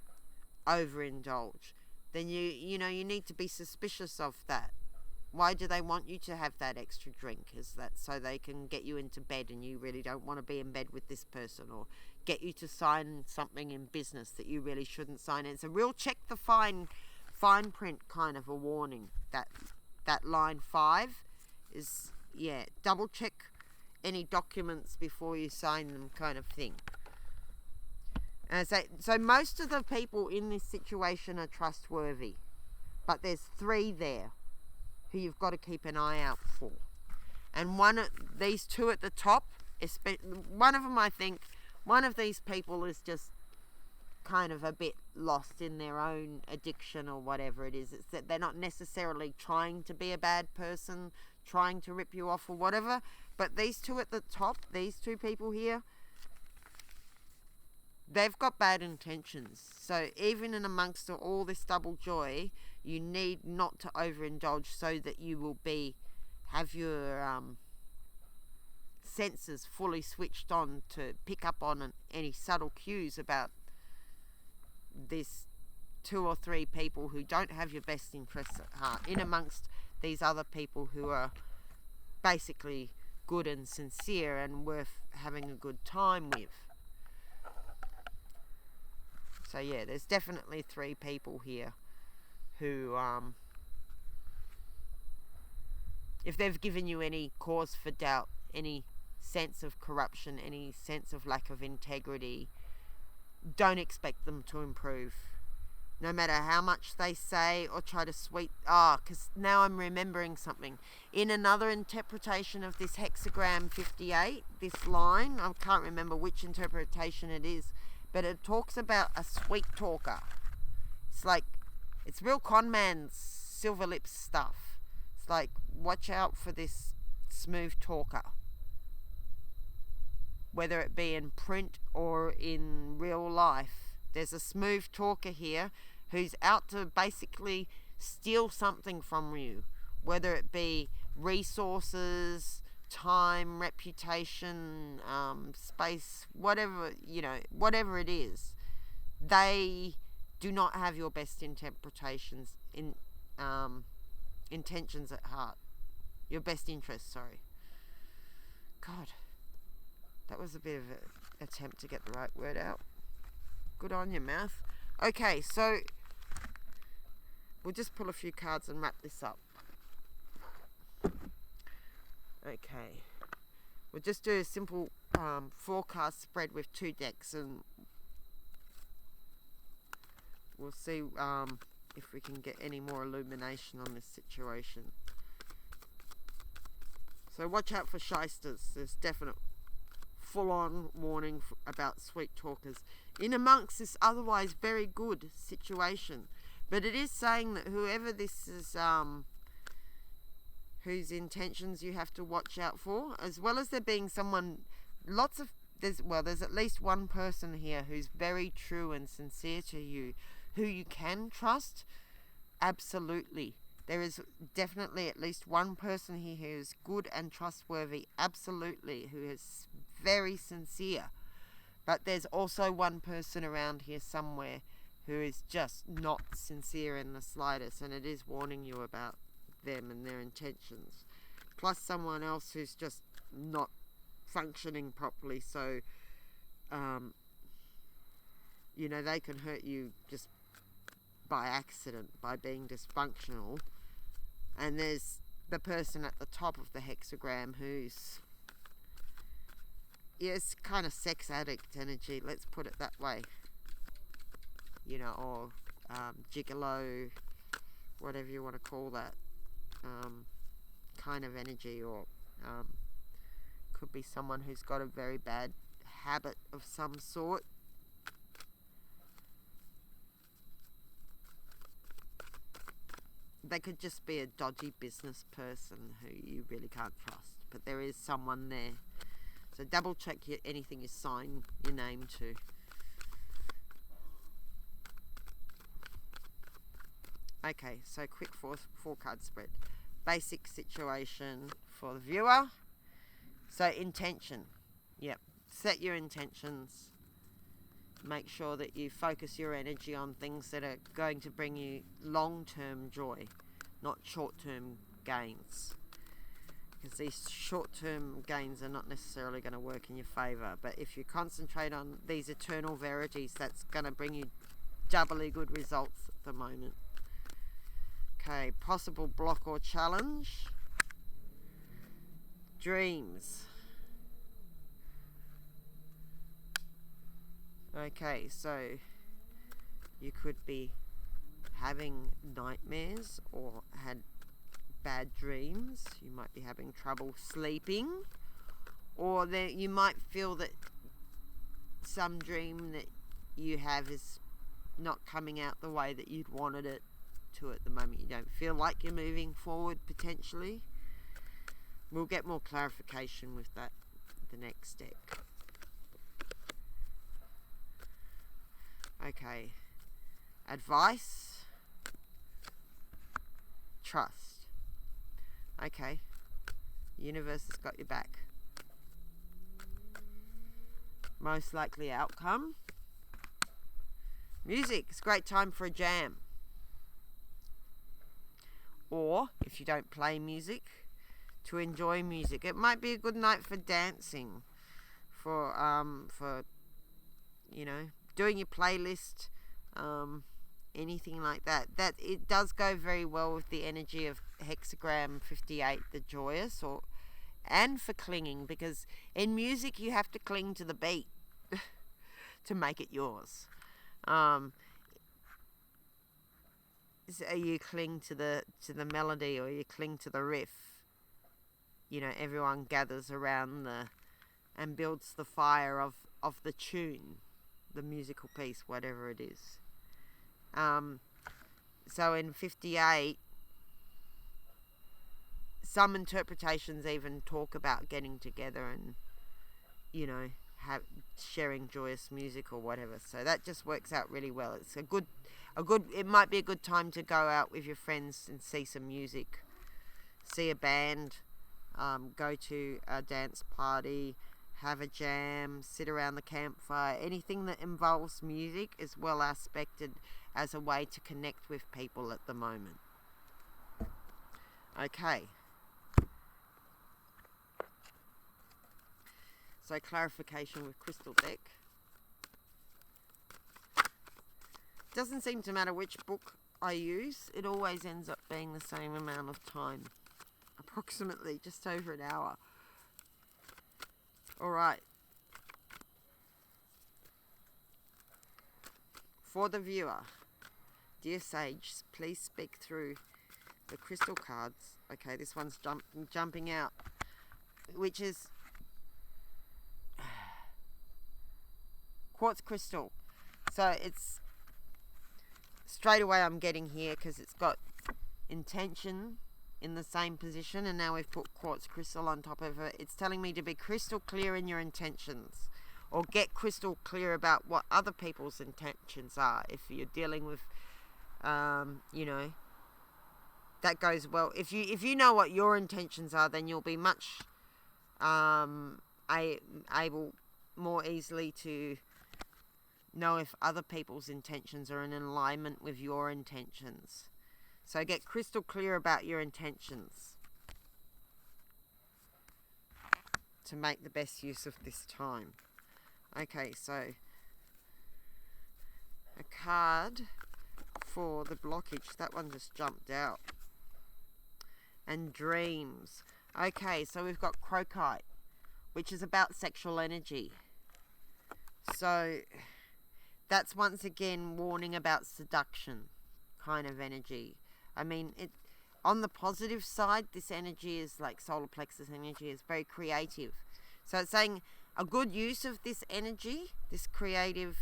overindulge, then you need to be suspicious of that. Why do they want you to have that extra drink? Is that so they can get you into bed and you really don't want to be in bed with this person, or get you to sign something in business that you really shouldn't sign? It's a real check the fine print kind of a warning. That line 5 is, double check any documents before you sign them kind of thing. And so most of the people in this situation are trustworthy, but there's 3 there who you've got to keep an eye out for. And these 2 at the top, one of them, I think, one of these people is just kind of a bit lost in their own addiction or whatever it is. It's that they're not necessarily trying to be a bad person, trying to rip you off or whatever. But these 2 at the top, these 2 people here, they've got bad intentions. So even in amongst all this double joy, you need not to overindulge, so that you will have your senses fully switched on to pick up on any subtle cues about this 2 or 3 people who don't have your best interests at heart, in amongst these other people who are basically good and sincere and worth having a good time with. So there's definitely 3 people here who, if they've given you any cause for doubt, any sense of corruption, any sense of lack of integrity, don't expect them to improve. No matter how much they say or try to because now I'm remembering something. In another interpretation of this hexagram 58, this line, I can't remember which interpretation it is, but it talks about a sweet talker. It's real con man's silver lips stuff. It's like, watch out for this smooth talker. Whether it be in print or in real life, there's a smooth talker here who's out to basically steal something from you. Whether it be resources, time, reputation, space, whatever, whatever it is, they do not have your best intentions at heart. Your best interest, sorry. God, that was a bit of an attempt to get the right word out. Good on your mouth. Okay, so we'll just pull a few cards and wrap this up. Okay, we'll just do a simple forecast spread with 2 decks, and we'll see if we can get any more illumination on this situation. So watch out for shysters. There's definite full-on warning about sweet talkers in amongst this otherwise very good situation. But it is saying that whoever this is, whose intentions you have to watch out for, as well as there being someone, there's at least one person here who's very true and sincere to you, who you can trust. Absolutely. There is definitely at least one person here who is good and trustworthy, absolutely, who is very sincere. But there's also one person around here somewhere who is just not sincere in the slightest, and it is warning you about them and their intentions. Plus someone else who's just not functioning properly, so they can hurt you just by accident, by being dysfunctional. And there's the person at the top of the hexagram who's, it's kind of sex addict energy, let's put it that way, or gigolo, whatever you want to call that, kind of energy, or could be someone who's got a very bad habit of some sort. They could just be a dodgy business person who you really can't trust, but there is someone there. So double check anything you sign your name to. Okay, so quick four card spread. Basic situation for the viewer. So intention. Yep. Set your intentions. Make sure that you focus your energy on things that are going to bring you long-term joy, not short-term gains. Because these short-term gains are not necessarily going to work in your favour. But if you concentrate on these eternal verities, that's going to bring you doubly good results at the moment. Okay, possible block or challenge. Dreams. Okay, so you could be having nightmares or had bad dreams. You might be having trouble sleeping, or you might feel that some dream that you have is not coming out the way that you'd wanted it to at the moment. You don't feel like you're moving forward potentially. We'll get more clarification with that the next deck. Okay, advice, trust. Okay, universe has got your back. Most likely outcome. Music, it's a great time for a jam. Or, if you don't play music, to enjoy music. It might be a good night for dancing, for doing your playlist, anything like that. That it does go very well with the energy of hexagram 58, the joyous, and for clinging, because in music you have to cling to the beat to make it yours. So you cling to the melody, or you cling to the riff. Everyone gathers around and builds the fire of the tune, the musical piece, whatever it is. So in 58, some interpretations even talk about getting together and, sharing joyous music or whatever. So that just works out really well. It's it might be a good time to go out with your friends and see some music, see a band, go to a dance party, have a jam, sit around the campfire. Anything that involves music is well aspected as a way to connect with people at the moment. Okay. So clarification with crystal deck. Doesn't seem to matter which book I use. It always ends up being the same amount of time. Approximately just over an hour. Alright. For the viewer, dear sage, please speak through the crystal cards. Okay, this one's jumping out, which is quartz crystal. So it's straight away I'm getting here because it's got intention in the same position, and now we've put quartz crystal on top of it. It's telling me to be crystal clear in your intentions, or get crystal clear about what other people's intentions are. If you're dealing with, you know, that goes well. If you know what your intentions are, then you'll be much able more easily to know if other people's intentions are in alignment with your intentions. So get crystal clear about your intentions to make the best use of this time. Okay, so a card for the blockage. That one just jumped out. And dreams. Okay, so we've got crocite, which is about sexual energy. So that's once again warning about seduction kind of energy. I mean, on the positive side, this energy is like solar plexus energy, is very creative. So it's saying a good use of this energy, this creative,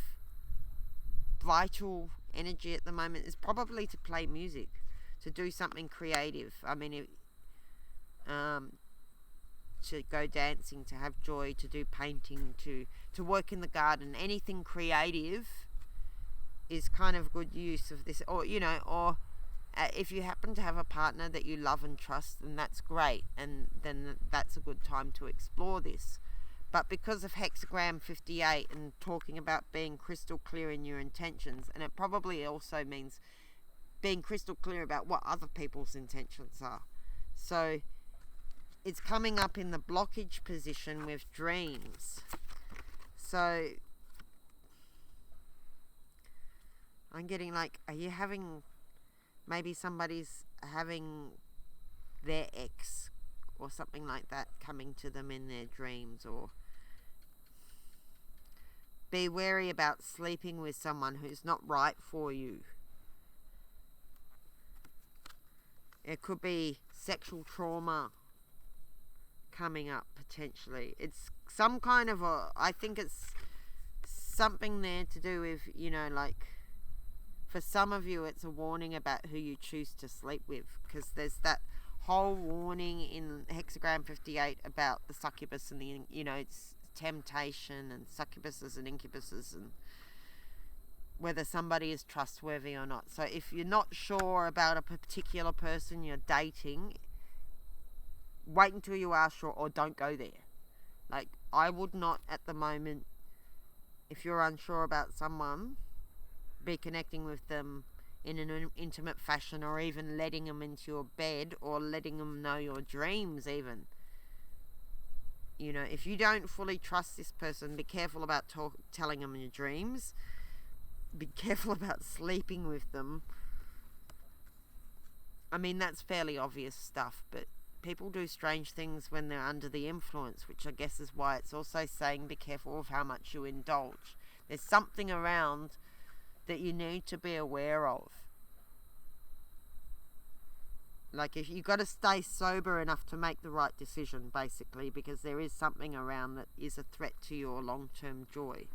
vital energy at the moment, is probably to play music, to do something creative. I mean, to go dancing, to have joy, to do painting, to work in the garden. Anything creative is kind of good use of this. Or, you know, or if you happen to have a partner that you love and trust, then that's great, and then that's a good time to explore this. But because of hexagram 58 and talking about being crystal clear in your intentions, and it probably also means being crystal clear about what other people's intentions are. So it's coming up in the blockage position with dreams. So I'm getting like, are you having, maybe somebody's having their ex or something like that coming to them in their dreams. Or be wary about sleeping with someone who's not right for you. It could be sexual trauma coming up potentially. It's some kind of I think it's something there to do with, you know, like, for some of you it's a warning about who you choose to sleep with, because there's that whole warning in hexagram 58 about the succubus and the, you know, it's temptation and succubuses and incubuses, and whether somebody is trustworthy or not. So if you're not sure about a particular person you're dating, wait until you are sure, or don't go there. Like, I would not at the moment, if you're unsure about someone, be connecting with them in an intimate fashion, or even letting them into your bed, or letting them know your dreams even. You know, if you don't fully trust this person, be careful about telling them your dreams. Be careful about sleeping with them. I mean, that's fairly obvious stuff, but people do strange things when they're under the influence, which I guess is why it's also saying be careful of how much you indulge. There's something around that you need to be aware of. Like, if you've got to stay sober enough to make the right decision, basically, because there is something around that is a threat to your long-term joy.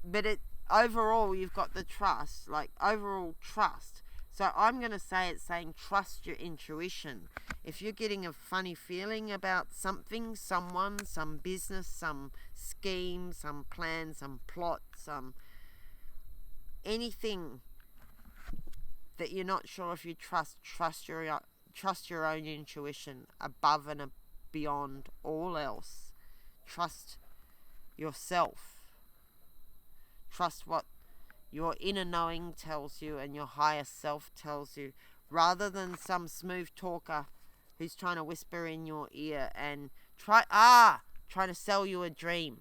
But overall, you've got the trust, like overall trust. So I'm going to say it's saying trust your intuition. If you're getting a funny feeling about something, someone, some business, some scheme, some plan, some plot, some anything that you're not sure if you trust your trust your own intuition above and beyond all else. Trust yourself. Trust what your inner knowing tells you and your higher self tells you, rather than some smooth talker who's trying to whisper in your ear and trying to sell you a dream.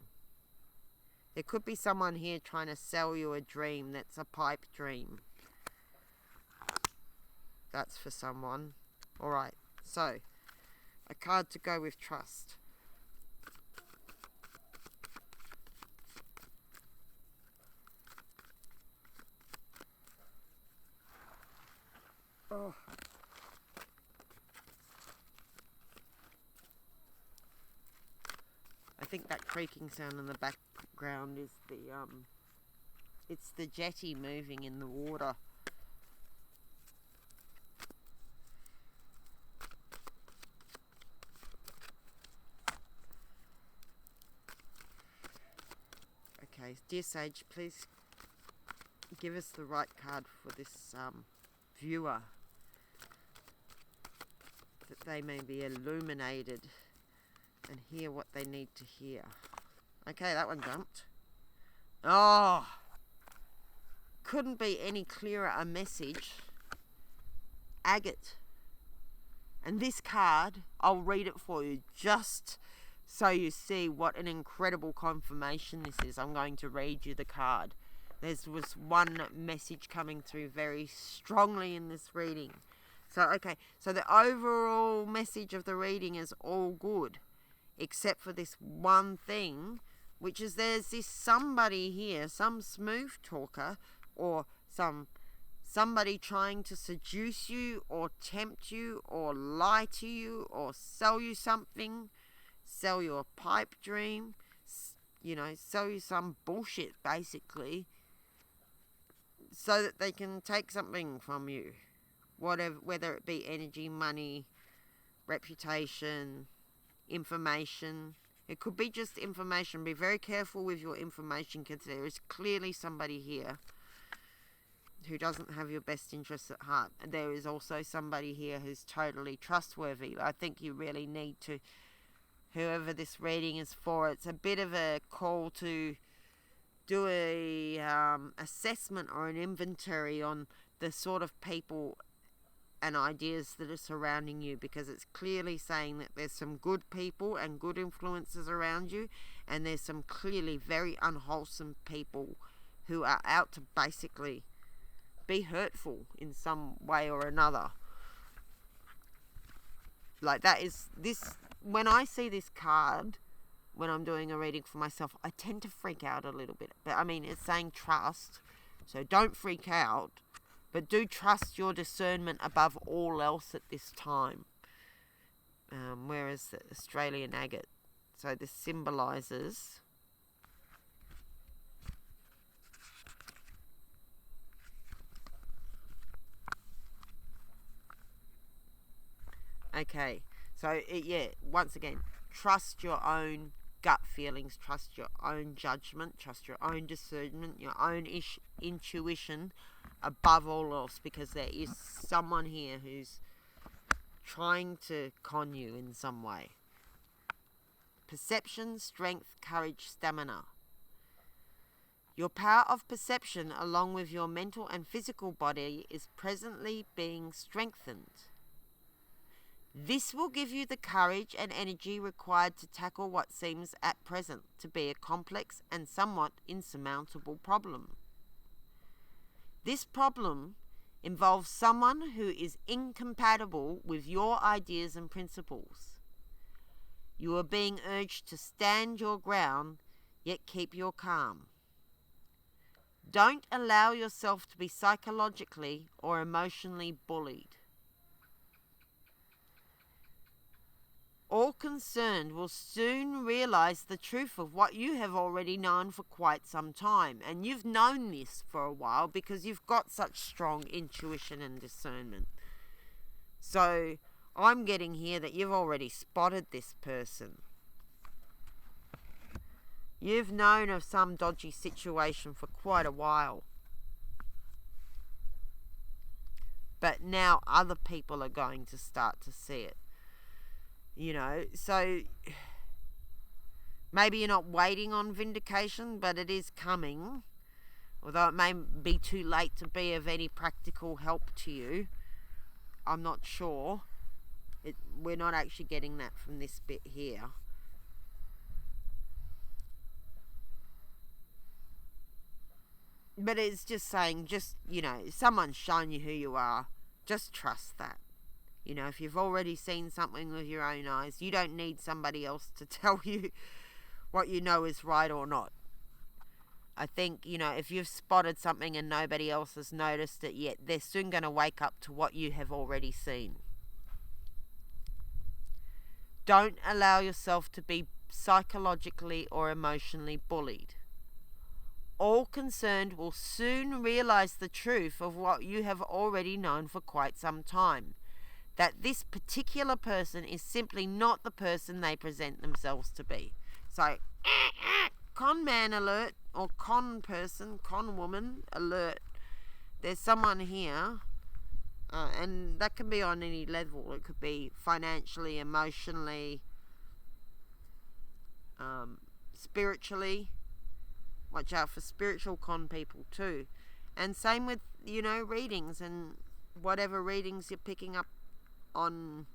There could be someone here trying to sell you a dream that's a pipe dream. That's for someone. Alright, so a card to go with trust. Oh. I think that creaking sound in the background is it's the jetty moving in the water. Okay, dear Sage, please give us the right card for this viewer, that they may be illuminated and hear what they need to hear. Okay, that one jumped. Oh, couldn't be any clearer a message. Agate. And this card, I'll read it for you just so you see what an incredible confirmation this is. I'm going to read you the card. There was one message coming through very strongly in this reading. So the overall message of the reading is all good, except for this one thing, which is there's this somebody here, some smooth talker, or somebody trying to seduce you or tempt you or lie to you or sell you something, sell you a pipe dream, sell you some bullshit basically, so that they can take something from you, whether it be energy, money, reputation, information. It could be just information. Be very careful with your information, because there is clearly somebody here who doesn't have your best interests at heart. And there is also somebody here who's totally trustworthy. I think you really need to, whoever this reading is for, it's a bit of a call to do a assessment or an inventory on the sort of people and ideas that are surrounding you, because it's clearly saying that there's some good people and good influences around you, and there's some clearly very unwholesome people who are out to basically be hurtful in some way or another. Like that is this, when I see this card, when I'm doing a reading for myself, I tend to freak out a little bit. But I mean, it's saying trust, so don't freak out, but do trust your discernment above all else at this time. Whereas the Australian agate, so this symbolizes once again, trust your own gut feelings, trust your own judgment, trust your own discernment, your own intuition above all else, because there is someone here who's trying to con you in some way. Perception, strength, courage, stamina. Your power of perception, along with your mental and physical body, is presently being strengthened. This will give you the courage and energy required to tackle what seems at present to be a complex and somewhat insurmountable problem. This problem involves someone who is incompatible with your ideas and principles. You are being urged to stand your ground, yet keep your calm. Don't allow yourself to be psychologically or emotionally bullied. All concerned will soon realize the truth of what you have already known for quite some time. And you've known this for a while because you've got such strong intuition and discernment. So I'm getting here that you've already spotted this person. You've known of some dodgy situation for quite a while. but now other people are going to start to see it. So maybe you're not waiting on vindication, but it is coming. Although it may be too late to be of any practical help to you. I'm not sure. We're not actually getting that from this bit here. But it's just saying, if someone's shown you who you are, just trust that. If you've already seen something with your own eyes, you don't need somebody else to tell you what you know is right or not. I think, if you've spotted something and nobody else has noticed it yet, they're soon going to wake up to what you have already seen. Don't allow yourself to be psychologically or emotionally bullied. All concerned will soon realize the truth of what you have already known for quite some time. That this particular person is simply not the person they present themselves to be. So, con man alert, or con person, con woman alert. There's someone here, and that can be on any level. It could be financially, emotionally, spiritually. Watch out for spiritual con people too. And same with, readings and whatever readings you're picking up on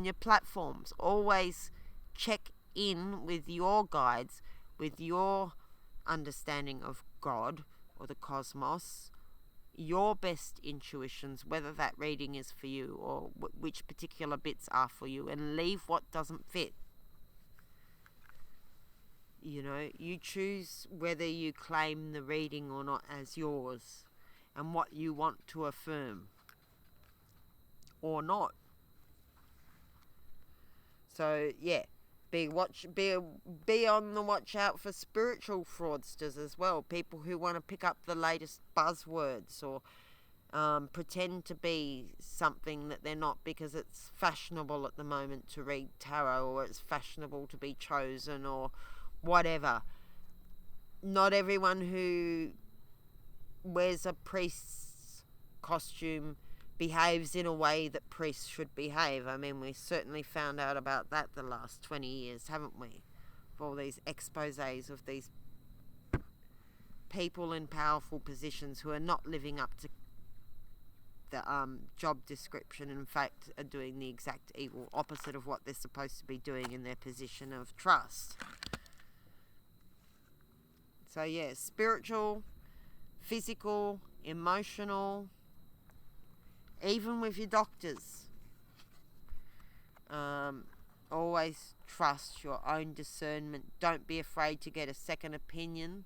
your platforms. Always check in with your guides, with your understanding of God or the cosmos, your best intuitions, whether that reading is for you or which particular bits are for you, and leave what doesn't fit. You choose whether you claim the reading or not as yours and what you want to affirm or not. So, yeah, be on the watch out for spiritual fraudsters as well. People who want to pick up the latest buzzwords or pretend to be something that they're not because it's fashionable at the moment to read tarot, or it's fashionable to be chosen, or whatever. Not everyone who wears a priest's costume behaves in a way that priests should behave. I mean, we certainly found out about that the last 20 years, haven't we? For all these exposés of these people in powerful positions who are not living up to the job description. In fact, are doing the exact evil opposite of what they're supposed to be doing in their position of trust. So yeah, spiritual, physical, emotional, even with your doctors. Always trust your own discernment. Don't be afraid to get a second opinion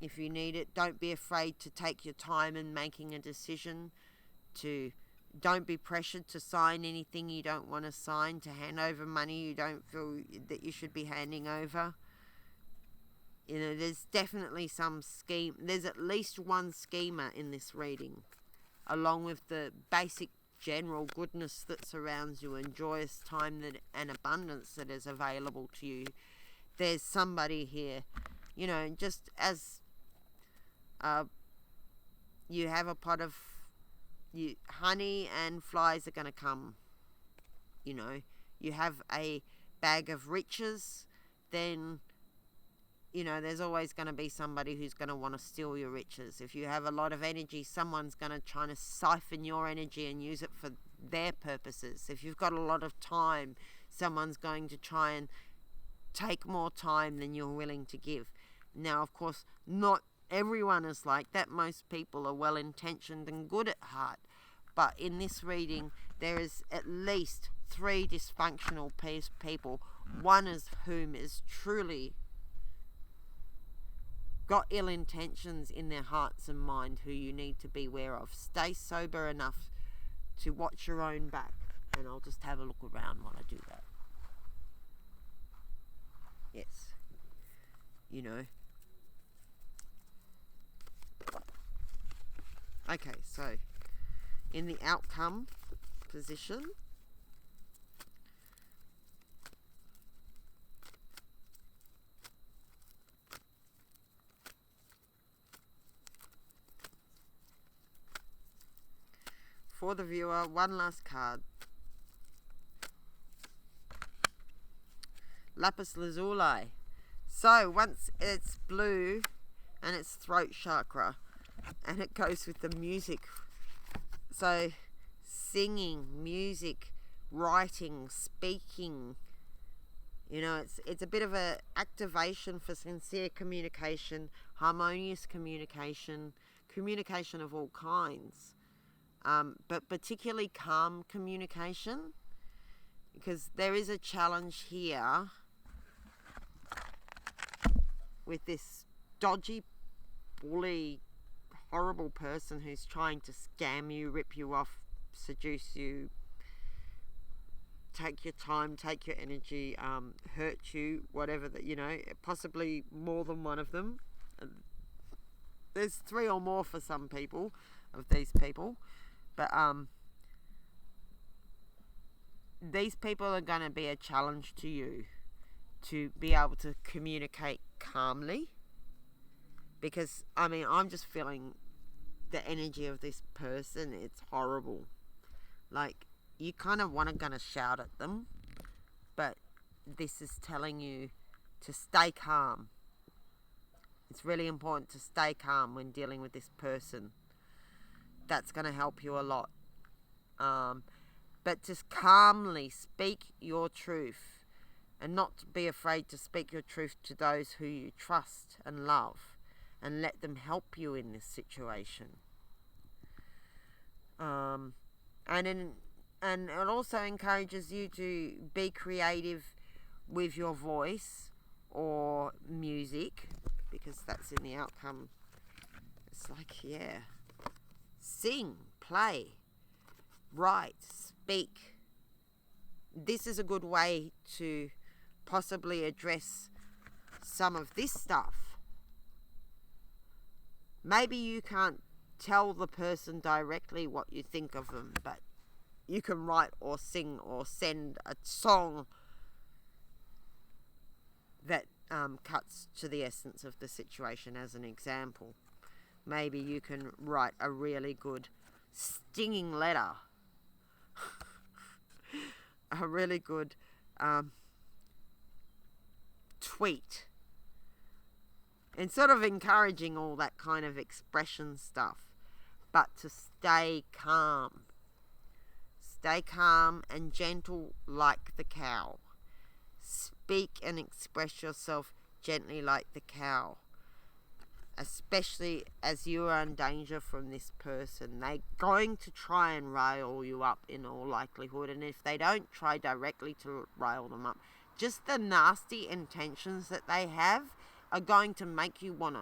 if you need it. Don't be afraid to take your time in making a decision. Don't be pressured to sign anything you don't want to sign, to hand over money you don't feel that you should be handing over. There's definitely some scheme. There's at least one schemer in this reading, along with the basic general goodness that surrounds you and joyous time and abundance that is available to you. There's somebody here, just as you have a pot of honey and flies are going to come. You have a bag of riches, then there's always going to be somebody who's going to want to steal your riches. If you have a lot of energy, someone's going to try to siphon your energy and use it for their purposes. If you've got a lot of time, someone's going to try and take more time than you're willing to give. Now, of course, not everyone is like that. Most people are well-intentioned and good at heart. But in this reading, there is at least 3 dysfunctional people, one of whom is truly got ill intentions in their hearts and mind, who you need to be aware of. Stay sober enough to watch your own back. And I'll just have a look around while I do that. Yes. Okay, so in the outcome position, for the viewer, one last card. Lapis lazuli. So once it's blue and it's throat chakra, and it goes with the music. So singing, music, writing, speaking, it's a bit of a activation for sincere communication, harmonious communication, communication of all kinds, but particularly calm communication, because there is a challenge here with this dodgy, bully, horrible person who's trying to scam you, rip you off, seduce you, take your time, take your energy, hurt you, whatever, possibly more than one of them. There's 3 or more for some people, of these people, but these people are going to be a challenge to you to be able to communicate calmly, because I'm just feeling the energy of this person. It's horrible. Like, you kind of want to gonna shout at them, but this is telling you to stay calm. It's really important to stay calm when dealing with this person. That's going to help you a lot. But just calmly speak your truth, and not be afraid to speak your truth to those who you trust and love, and let them help you in this situation. And it also encourages you to be creative with your voice or music, because that's in the outcome. It's like, sing, play, write, speak. This is a good way to possibly address some of this stuff. Maybe you can't tell the person directly what you think of them, but you can write or sing or send a song that cuts to the essence of the situation. As an example, maybe you can write a really good stinging letter, a really good tweet, and sort of encouraging all that kind of expression stuff, but to stay calm. Stay calm and gentle like the cow. Speak and express yourself gently like the cow, especially as you are in danger from this person. They're going to try and rile you up in all likelihood, and if they don't try directly to rile them up, just the nasty intentions that they have are going to make you want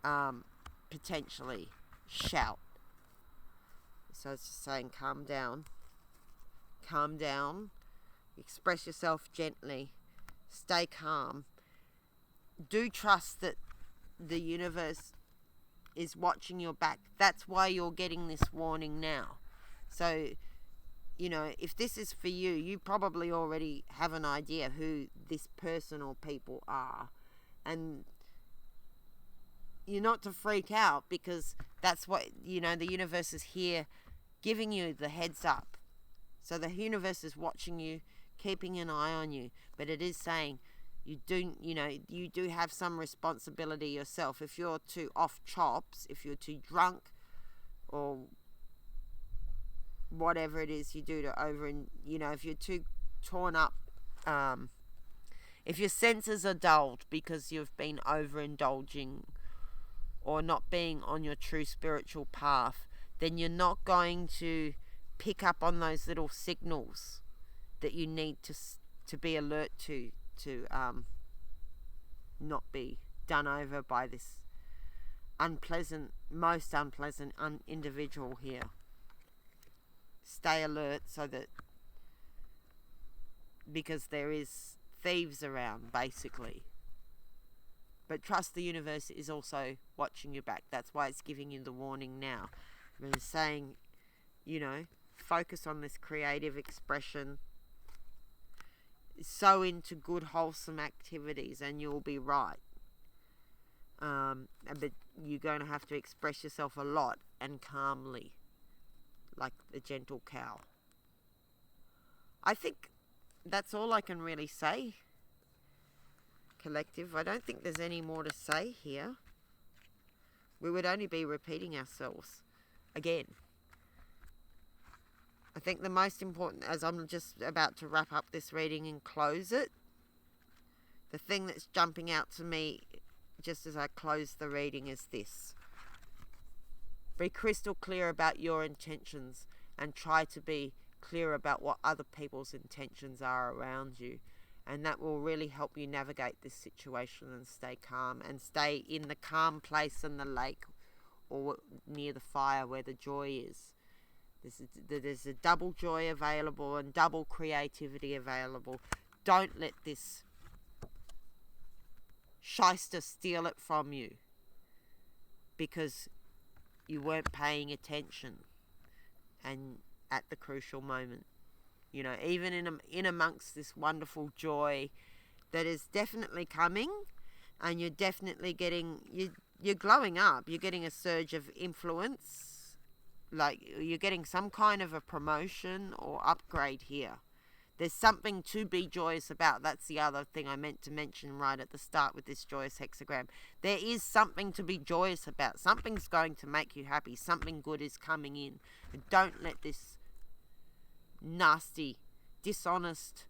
to potentially shout. So it's just saying, calm down, express yourself gently, stay calm. Do trust that the universe is watching your back. That's why you're getting this warning now. So, if this is for you, you probably already have an idea who this person or people are. And you're not to freak out, because that's what, the universe is here giving you the heads up. So the universe is watching you, keeping an eye on you, but it is saying you do have some responsibility yourself. If you're too off chops, if you're too drunk, or whatever it is you do to if you're too torn up, if your senses are dulled because you've been overindulging or not being on your true spiritual path, then you're not going to pick up on those little signals that you need to be alert to not be done over by this most unpleasant individual here. Stay alert, because there is thieves around, basically. But trust the universe is also watching your back. That's why it's giving you the warning now. It's saying, focus on this creative expression. So into good, wholesome activities, and you'll be right. But you're going to have to express yourself a lot and calmly. like a gentle cow. I think that's all I can really say, collective. I don't think there's any more to say here. We would only be repeating ourselves again. I think the most important, as I'm just about to wrap up this reading and close it, the thing that's jumping out to me just as I close the reading is this. Be crystal clear about your intentions and try to be clear about what other people's intentions are around you. And that will really help you navigate this situation and stay calm and stay in the calm place in the lake or near the fire where the joy is. There's a double joy available and double creativity available. Don't let this shyster steal it from you because you weren't paying attention and at the crucial moment. You know, even in amongst this wonderful joy that is definitely coming, and you're definitely getting, you're glowing up, you're getting a surge of influence, like you're getting some kind of a promotion or upgrade here. There's something to be joyous about. That's the other thing I meant to mention right at the start with this joyous hexagram. There is something to be joyous about. Something's going to make you happy. Something good is coming in. And don't let this nasty, dishonest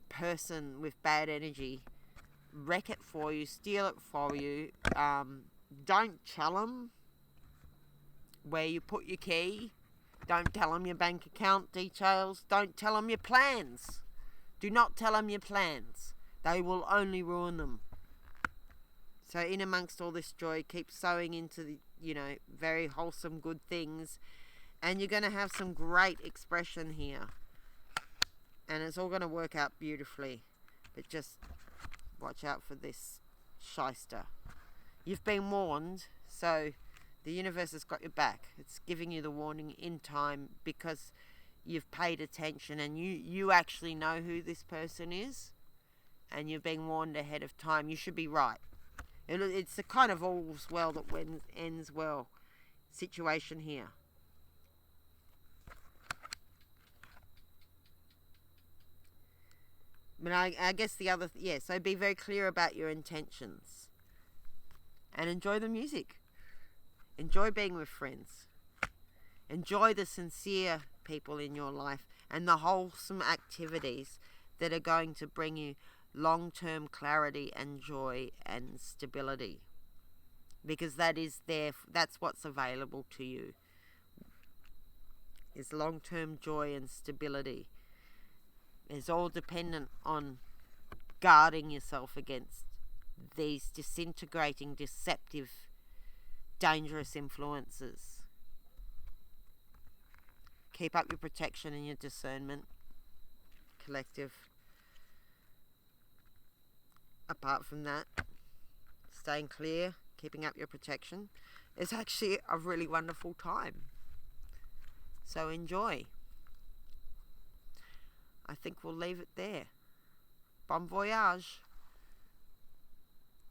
person with bad energy wreck it for you, steal it for you. Don't tell them where you put your key. Don't tell them your bank account details. Don't tell them your plans. Do not tell them your plans. They will only ruin them. So in amongst all this joy, keep sowing into the, very wholesome good things. And you're going to have some great expression here. And it's all going to work out beautifully. But just watch out for this shyster. You've been warned, so the universe has got your back. It's giving you the warning in time because you've paid attention and you actually know who this person is and you've been warned ahead of time. You should be right. It's the kind of all's well that ends well situation here. But I guess so be very clear about your intentions and enjoy the music. Enjoy being with friends. Enjoy the sincere people in your life and the wholesome activities that are going to bring you long-term clarity and joy and stability. Because that's what's available to you. Is long-term joy and stability. It's all dependent on guarding yourself against these disintegrating, deceptive, dangerous influences. Keep up your protection and your discernment, collective. Apart from that, staying clear, keeping up your protection is actually a really wonderful time. So enjoy. I think we'll leave it there. Bon voyage.